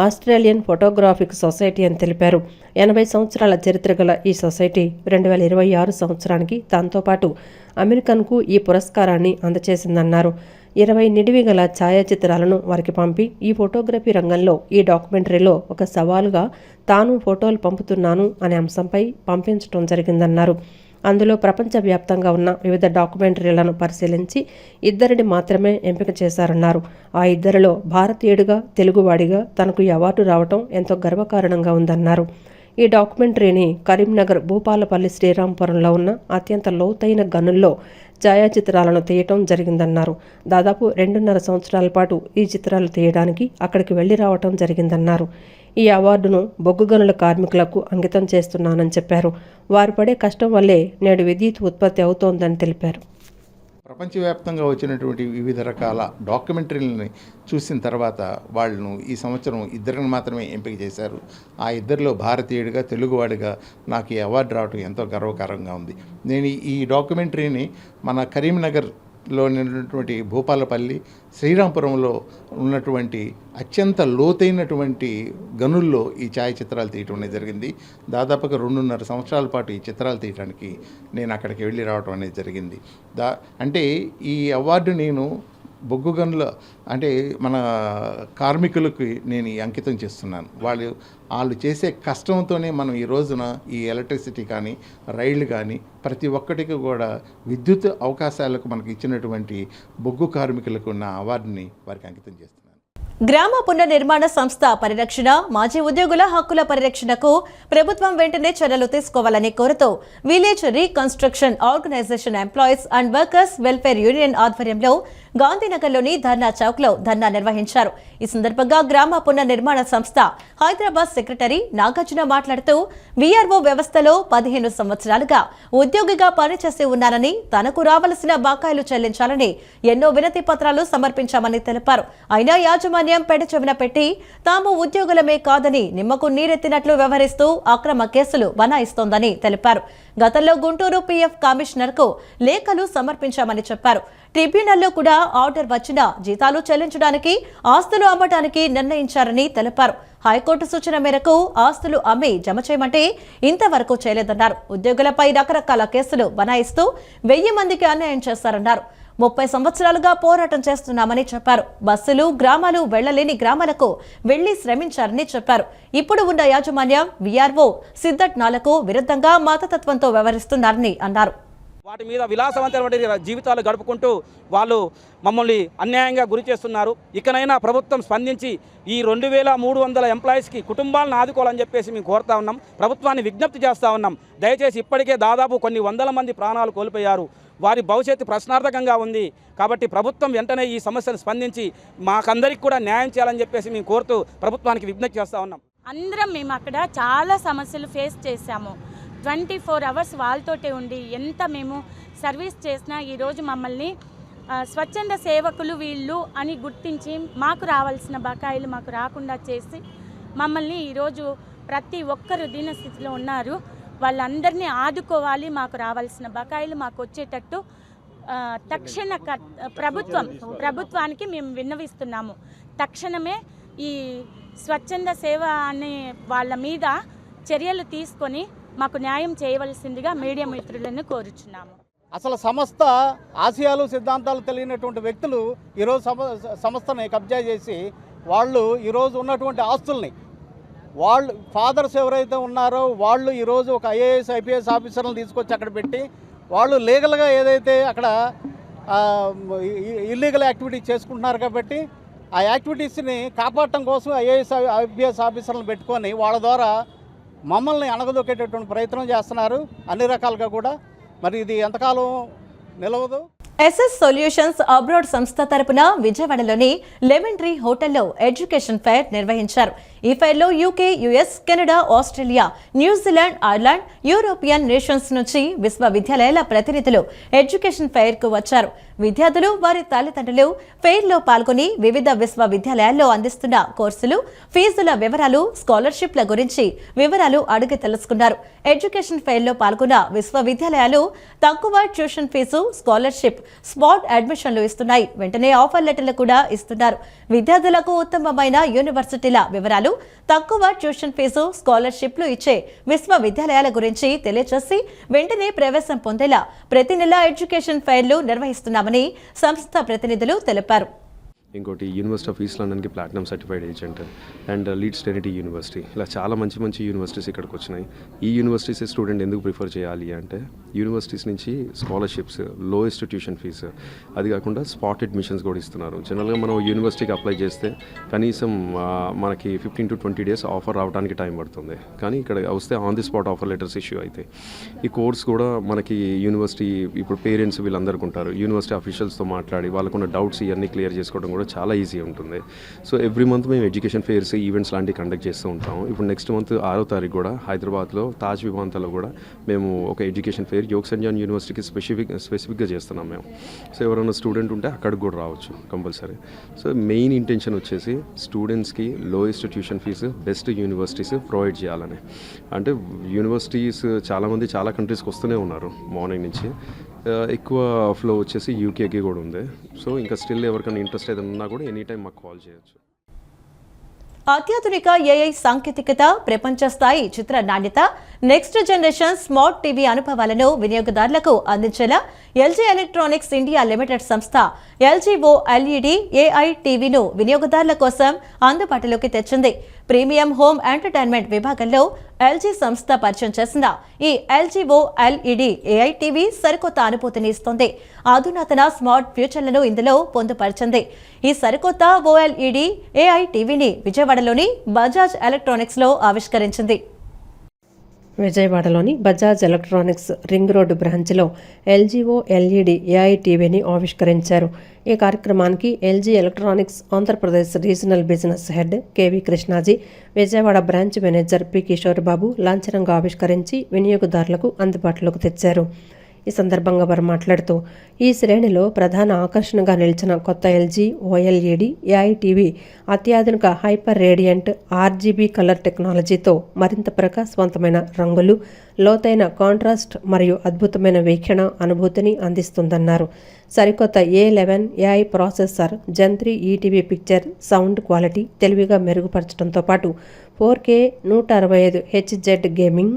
Speaker 2: ఆస్ట్రేలియన్ ఫోటోగ్రాఫిక్ సొసైటీ అని తెలిపారు. 80 సంవత్సరాల చరిత్ర గల ఈ సొసైటీ 2026 సంవత్సరానికి దాంతోపాటు అమెరికన్కు ఈ పురస్కారాన్ని అందజేసిందన్నారు. 20 నిడివి గల ఛాయాచిత్రాలను వారికి పంపి ఈ ఫోటోగ్రఫీ రంగంలో ఈ డాక్యుమెంటరీలో ఒక సవాలుగా తాను ఫోటోలు పంపుతున్నాను అనే అంశంపై పంపించడం జరిగిందన్నారు. అందులో ప్రపంచవ్యాప్తంగా ఉన్న వివిధ డాక్యుమెంటరీలను పరిశీలించి 2 మాత్రమే ఎంపిక చేశారన్నారు. ఆ 2లో భారతీయుడిగా, తెలుగువాడిగా తనకు ఈ అవార్డు రావటం ఎంతో గర్వకారణంగా ఉందన్నారు. ఈ డాక్యుమెంటరీని కరీంనగర్ భూపాలపల్లి శ్రీరాంపురంలో ఉన్న అత్యంత లోతైన గనుల్లో ఛాయాచిత్రాలను తీయటం జరిగిందన్నారు. దాదాపు 2.5 సంవత్సరాల పాటు ఈ చిత్రాలు తీయడానికి అక్కడికి వెళ్లి రావటం జరిగిందన్నారు. ఈ అవార్డును బొగ్గు గనుల కార్మికులకు అంకితం చేస్తున్నానని చెప్పారు. వారు పడే కష్టం వల్లే నేడు విద్యుత్ ఉత్పత్తి అవుతోందని తెలిపారు.
Speaker 14: ప్రపంచవ్యాప్తంగా వచ్చినటువంటి వివిధ రకాల డాక్యుమెంటరీలని చూసిన తర్వాత వాళ్ళను ఈ సంవత్సరం 2 మాత్రమే ఎంపిక చేశారు. ఆ 2లో భారతీయుడిగా, తెలుగువాడిగా నాకు ఈ అవార్డు రావడం ఎంతో గర్వకారంగా ఉంది. నేను ఈ డాక్యుమెంటరీని మన కరీంనగర్లో ఉన్నటువంటి భూపాలపల్లి, శ్రీరాంపురంలో ఉన్నటువంటి అత్యంత లోతైనటువంటి గనుల్లో ఈ ఛాయాచిత్రాలు తీయటం జరిగింది. దాదాపుగా 2.5 సంవత్సరాల పాటు ఈ చిత్రాలు తీయడానికి నేను అక్కడికి వెళ్ళి రావడం అనేది జరిగింది. అంటే ఈ అవార్డు నేను బొగ్గు గనుల అంటే మన కార్మికులకి నేను అంకితం చేస్తున్నాను. వాళ్ళు చేసే కష్టంతోనే మనం ఈ రోజున ఈ ఎలక్ట్రిసిటీ కానీ, రైళ్లు కానీ ప్రతి ఒక్కటికి కూడా విద్యుత్ అవకాశాలకు మనకి ఇచ్చినటువంటి బొగ్గు కార్మికులకు ఉన్న అవార్డుని వారికి అంకితం చేస్తున్నాను.
Speaker 1: గ్రామ పునర్నిర్మాణ సంస్థ పరిరక్షణ, మాజీ ఉద్యోగుల హక్కుల పరిరక్షణకు ప్రభుత్వం వెంటనే చర్యలు తీసుకోవాలని కోరుతూ village reconstruction organisation employees and workers welfare union ఆధ్వర్యంలో గాంధీనగర్లోని ధర్నా చౌక్లో ధర్నా నిర్వహించారు. ఈ సందర్భంగా గ్రామ పునర్నిర్మాణ సంస్థ హైదరాబాద్ సెక్రటరీ నాగార్జున మాట్లాడుతూ వీఆర్ఓ వ్యవస్థలో 15 సంవత్సరాలుగా ఉద్యోగిగా పనిచేసి ఉన్నారని, తనకు రావలసిన బకాయిలు చెల్లించాలని ఎన్నో వినతి పత్రాలు సమర్పించామని తెలిపారు. అయినా యాజమాన్యం పెడచెవిన పెట్టి తాము ఉద్యోగులమే కాదని నిమ్మకు నీరెత్తినట్లు వ్యవహరిస్తూ అక్రమ కేసులు బనాయిస్తోందని తెలిపారు. గతంలో గుంటూరు పీఎఫ్ కమిషనర్కు లేఖలు సమర్పించామని చెప్పారు. ట్రిబ్యునల్లో కూడా ఆర్డర్ వచ్చినా జీతాలు చెల్లించడానికి, ఆస్తులు అమ్మటానికి నిర్ణయించారని తెలిపారు. హైకోర్టు సూచన మేరకు ఆస్తులు అమ్మి జమ చేయమంటే ఇంతవరకు చేయలేదన్నారు. ఉద్యోగులపై రకరకాల కేసులు బనాయిస్తూ 1000 మందికి అన్యాయం చేస్తారన్నారు. 30 సంవత్సరాలుగా పోరాటం చేస్తున్నామని చెప్పారు. బస్సులు, గ్రామాలు వెళ్లలేని గ్రామాలకు వెళ్లి శ్రమించారని చెప్పారు. ఇప్పుడు ఉన్న యాజమాన్యం వీఆర్ఓ సిద్ధట్నాలకు విరుద్ధంగా మతతత్వంతో వ్యవహరిస్తున్నారని అన్నారు.
Speaker 15: వాటి మీద విలాసవంతమైన జీవితాలు గడుపుకుంటూ వాళ్ళు మమ్మల్ని అన్యాయంగా గురి చేస్తున్నారు. ఇకనైనా ప్రభుత్వం స్పందించి ఈ 2300 ఎంప్లాయీస్కి కుటుంబాలను ఆదుకోవాలని చెప్పేసి మేము కోరుతా ఉన్నాం. ప్రభుత్వాన్ని విజ్ఞప్తి చేస్తూ ఉన్నాం. దయచేసి ఇప్పటికే దాదాపు కొన్ని 100 మంది ప్రాణాలు కోల్పోయారు. వారి భవిష్యత్తు ప్రశ్నార్థకంగా ఉంది. కాబట్టి ప్రభుత్వం వెంటనే ఈ సమస్యను స్పందించి మాకందరికి కూడా న్యాయం చేయాలని చెప్పేసి మేము కోరుతూ ప్రభుత్వానికి విజ్ఞప్తి చేస్తూ ఉన్నాం.
Speaker 16: అందరం మేము అక్కడ చాలా సమస్యలు ఫేస్ చేశాము. 24 అవర్స్ వాళ్ళతోటే ఉండి ఎంత మేము సర్వీస్ చేసినా ఈరోజు మమ్మల్ని స్వచ్ఛంద సేవకులు వీళ్ళు అని గుర్తించి మాకు రావాల్సిన బకాయిలు మాకు రాకుండా చేసి మమ్మల్ని ఈరోజు ప్రతి ఒక్కరు దీనస్థితిలో ఉన్నారు, వాళ్ళందరినీ ఆదుకోవాలి, మాకు రావాల్సిన బకాయిలు మాకు వచ్చేటట్టు తక్షణ ప్రభుత్వానికి మేము విన్నవిస్తున్నాము. తక్షణమే ఈ స్వచ్ఛంద సేవ అనే వాళ్ళ మీద చర్యలు తీసుకొని మాకు న్యాయం చేయవలసిందిగా మీడియా మిత్రులను కోరుచున్నాము.
Speaker 17: అసలు సంస్థ ఆశయాలు సిద్ధాంతాలు తెలియనటువంటి వ్యక్తులు ఈరోజు సంస్థని కబ్జా చేసి వాళ్ళు ఈరోజు ఉన్నటువంటి ఆస్తుల్ని వాళ్ళు ఫాదర్స్ ఎవరైతే ఉన్నారో వాళ్ళు ఈరోజు ఒక ఐఏఎస్ ఐపీఎస్ ఆఫీసర్లను తీసుకొచ్చి అక్కడ పెట్టి వాళ్ళు లీగల్గా ఏదైతే అక్కడ ఇల్లీగల్ యాక్టివిటీ చేసుకుంటున్నారు కాబట్టి ఆ యాక్టివిటీస్ని కాపాడటం కోసం ఐఏఎస్ ఐపీఎస్ ఆఫీసర్లను పెట్టుకొని వాళ్ళ ద్వారా మమ్మల్ని అణగదొక్కేటటువంటి ప్రయత్నం చేస్తున్నారు అన్ని రకాలుగా కూడా. మరి ఇది ఎంతకాలం నిలవదు.
Speaker 1: ఎస్ఎస్ సొల్యూషన్స్ అబ్రాడ్ సంస్థ తరపున విజయవాడలోని లెమన్ ట్రీ హోటల్లో ఎడ్యుకేషన్ ఫెయిర్ నిర్వహించారు. ఈ ఫెయిర్లో UK, US, Canada, Australia, New Zealand, Ireland, European nations నుంచి విశ్వవిద్యాలయాల ప్రతినిధులు ఎడ్యుకేషన్ ఫెయిర్ కు వచ్చారు. విద్యార్థులు, వారి తల్లిదండ్రులు ఫెయిర్లో పాల్గొని వివిధ విశ్వవిద్యాలయాల్లో అందిస్తున్న కోర్సులు, ఫీజుల వివరాలు, స్కాలర్షిప్ల గురించి వివరాలు అడిగి తెలుసుకున్నారు. ఎడ్యుకేషన్ ఫెయిర్లో పాల్గొన్న విశ్వవిద్యాలయాలు తక్కువ ట్యూషన్ ఫీజు, స్కాలర్షిప్, స్పాట్ అడ్మిషన్లు ఇస్తున్నాయి. వెంటనే ఆఫర్ లెటర్లు కూడా ఇస్తున్నారు. విద్యార్థులకు ఉత్తమమైన యూనివర్సిటీల వివరాలు, తక్కువ ట్యూషన్ ఫీజు, స్కాలర్షిప్లు ఇచ్చే విశ్వవిద్యాలయాల గురించి తెలియజేసి వెంటనే ప్రవేశం పొందేలా ప్రతి నెల ఎడ్యుకేషన్ ఫెయిర్లు నిర్వహిస్తున్నామని సంస్థ ప్రతినిధులు తెలిపారు.
Speaker 18: ఇంకోటి యూనివర్సిటీ ఆఫ్ ఈస్ట్ లండన్కి platinum certified agent and Leeds Trinity university, ఇలా చాలా మంచి మంచి యూనివర్సిటీస్ ఇక్కడికి వచ్చినాయి. ఈ యూనివర్సిటీస్ స్టూడెంట్ ఎందుకు ప్రిఫర్ చేయాలి అంటే యూనివర్సిటీస్ నుంచి స్కాలర్షిప్స్, లోయెస్ట్ ట్యూషన్ ఫీజు, అది కాకుండా స్పాట్ అడ్మిషన్స్ కూడా ఇస్తున్నారు. జనరల్గా మనం యూనివర్సిటీకి అప్లై చేస్తే కనీసం మనకి 15 to 20 days ఆఫర్ రావడానికి టైం పడుతుంది. కానీ ఇక్కడ వస్తే on the spot offer letters issue అవుతాయి. ఈ కోర్స్ కూడా మనకి యూనివర్సిటీ ఇప్పుడు పేరెంట్స్ వీళ్ళందరికీ ఉంటారు, యూనివర్సిటీ అఫీషియల్స్తో మాట్లాడి వాళ్ళకున్న డౌట్స్ ఇవన్నీ క్లియర్ చేసుకోవడం కూడా చాలా ఈజీ ఉంటుంది. సో ఎవ్రీ మంత్ మేము ఎడ్యుకేషన్ ఫెయిర్స్, ఈవెంట్స్ లాంటివి కండక్ట్ చేస్తూ ఉంటాం. ఇప్పుడు నెక్స్ట్ మంత్ 6వ తారీఖు కూడా హైదరాబాద్లో తాజ్ విమాంతలో కూడా మేము ఒక ఎడ్యుకేషన్ ఫెయిర్ యోగ్ సెయింట్ జాన్ యూనివర్సిటీకి స్పెసిఫిక్గా చేస్తున్నాం మేము. సో ఎవరైనా స్టూడెంట్ ఉంటే అక్కడికి కూడా రావచ్చు కంపల్సరీ. సో మెయిన్ ఇంటెన్షన్ వచ్చేసి స్టూడెంట్స్కి lowest tuition fee, best universities provide చేయాలని. అంటే యూనివర్సిటీస్ చాలామంది చాలా కంట్రీస్కి వస్తూనే ఉన్నారు మార్నింగ్ నుంచి. ఎక్కువ ఫ్లో వచ్చేసి యూకేకి కూడా ఉంది. సో ఇంకా స్టిల్ ఎవరికైనా ఇంట్రెస్ట్ ఏదైనా ఉన్నా కూడా ఎనీ టైం మాకు కాల్ చేయొచ్చు.
Speaker 1: అత్యాధునిక ఏఐ సాంకేతికత, ప్రపంచ స్థాయి చిత్ర నాణ్యత, నెక్స్ట్ జనరేషన్ స్మార్ట్ టీవీ అనుభవాలను వినియోగదారులకు అందించేలా ఎల్జీ ఎలక్ట్రానిక్స్ ఇండియా లిమిటెడ్ సంస్థ LGOLED AI టీవీను వినియోగదారుల కోసం అందుబాటులోకి తెచ్చింది. ప్రీమియం హోమ్ ఎంటర్టైన్మెంట్ విభాగంలో ఎల్జీ సంస్థ పరిచయం చేసిన ఈ LGOLED AI టీవీ సరికొత్త అనుభూతిని ఇస్తుంది. అధునాతన స్మార్ట్ ఫ్యూచర్లను ఇందులో పొందుపరిచింది. ఈ సరికొత్త OLED AI టీవీని విజయవాడలోని బజాజ్ ఎలక్ట్రానిక్స్ లో ఆవిష్కరించింది.
Speaker 2: విజయవాడలోని బజాజ్ ఎలక్ట్రానిక్స్ రింగ్ రోడ్డు బ్రాంచ్లో LGOLED AI టీవీని ఆవిష్కరించారు. ఈ కార్యక్రమానికి LG electronics Andhra Pradesh regional business head KV Krishnaji, Vijayawada branch manager P Kishore Babu లాంఛనంగా ఆవిష్కరించి వినియోగదారులకు అందుబాటులోకి తెచ్చారు. ఈ సందర్భంగా వారు మాట్లాడుతూ ఈ శ్రేణిలో ప్రధాన ఆకర్షణగా నిలిచిన కొత్త LGOLED AI టీవీ అత్యాధునిక హైపర్ రేడియంట్ RGB కలర్ టెక్నాలజీతో మరింత ప్రకాశవంతమైన రంగులు, లోతైన కాంట్రాస్ట్ మరియు అద్భుతమైన వీక్షణ అనుభూతిని అందిస్తుందన్నారు. సరికొత్త A11 AI processor Gen 3 ETV picture sound quality తెలివిగా మెరుగుపరచడంతో పాటు 4K 165 HZ gaming,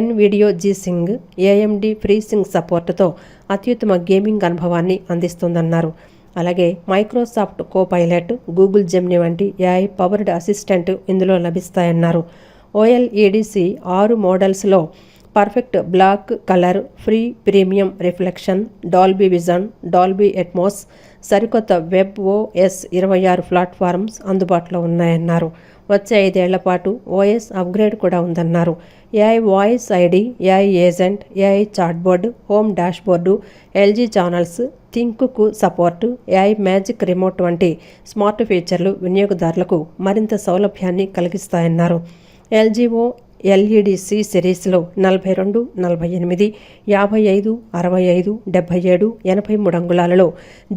Speaker 2: NVIDIA G-Sync, AMD FreeSync సపోర్టుతో అత్యుత్తమ గేమింగ్ అనుభవాన్ని అందిస్తుందన్నారు. అలాగే మైక్రోసాఫ్ట్ కోపైలట్, గూగుల్ జెమిని వంటి AI పవర్డ్ అసిస్టెంట్ ఇందులో లభిస్తాయన్నారు. OLED 6 మోడల్స్లో perfect black colour, free premium reflection, Dolby vision, Dolby Atmos, సరికొత్త వెబ్ OS 26 ప్లాట్ఫామ్స్ అందుబాటులో ఉన్నాయన్నారు. వచ్చే 5 ఏళ్ల పాటు OS అప్గ్రేడ్ కూడా ఉందన్నారు. AI voice ID, AI agent, AI chatbot, home dashboard, LG channels, థింక్కు సపోర్టు, AI మ్యాజిక్ రిమోట్ వంటి స్మార్ట్ ఫీచర్లు వినియోగదారులకు మరింత సౌలభ్యాన్ని కలిగిస్తాయన్నారు. ఎల్ఈడి సి సిరీస్లో 42, 48, 55, 65, 77, 83 అంగుళాలలో,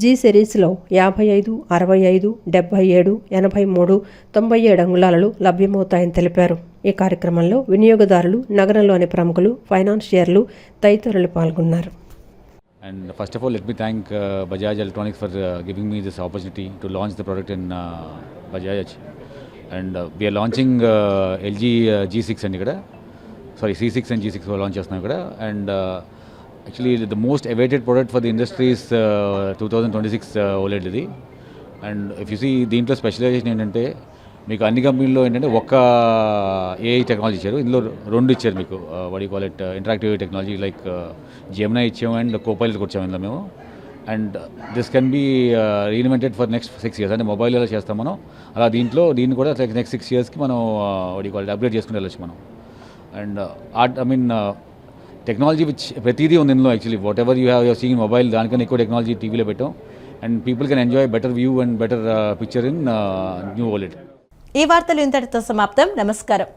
Speaker 2: జీ సిరీస్లో 55, 65, 77, 83, 97 అంగుళాలలో లభ్యమవుతాయని తెలిపారు. ఈ కార్యక్రమంలో వినియోగదారులు, నగరంలోని ప్రముఖులు, ఫైనాన్షియర్లు తదితరులు పాల్గొన్నారు.
Speaker 19: And first of all, let me thank Bajaj Electronics for giving me this opportunity to launch the product in Bajaj. And we are launching LG G6 and C6 and G6 we are launch chestunam ikkada. And actually the most awaited product for the industry is 2026 OLED idi. And if you see దీంట్లో specialisation ఏంటంటే మీకు అన్ని కంపెనీల్లో ఏంటంటే ఒక్క AI technology ఇచ్చారు, ఇందులో రెండు ఇచ్చారు మీకు. What you call it interactive technology like Gemini ఇచ్చాము అండ్ కోపైలట్ వచ్చాము ఇందులో మేము. And this can be reinvented for next 6 years. అంటే మొబైల్ ఎలా చేస్తాం మనం అలా దీన్ని కూడా నెక్స్ట్ 6 yearsకి మనం what you call it upgrade చేసుకుని వెళ్ళచ్చు మనం. అండ్ టెక్నాలజీ విచ్ ప్రతిదీ ఉంది ఇందులో. Actually what ever you have seen mobile దానికన్నా ఎక్కువ టెక్నాలజీ టీవీలో పెట్టాం. And people can enjoy better view and better picture in new OLED.
Speaker 1: ఈ వార్తలు ఇంతటితో సమాప్తం. నమస్కారం.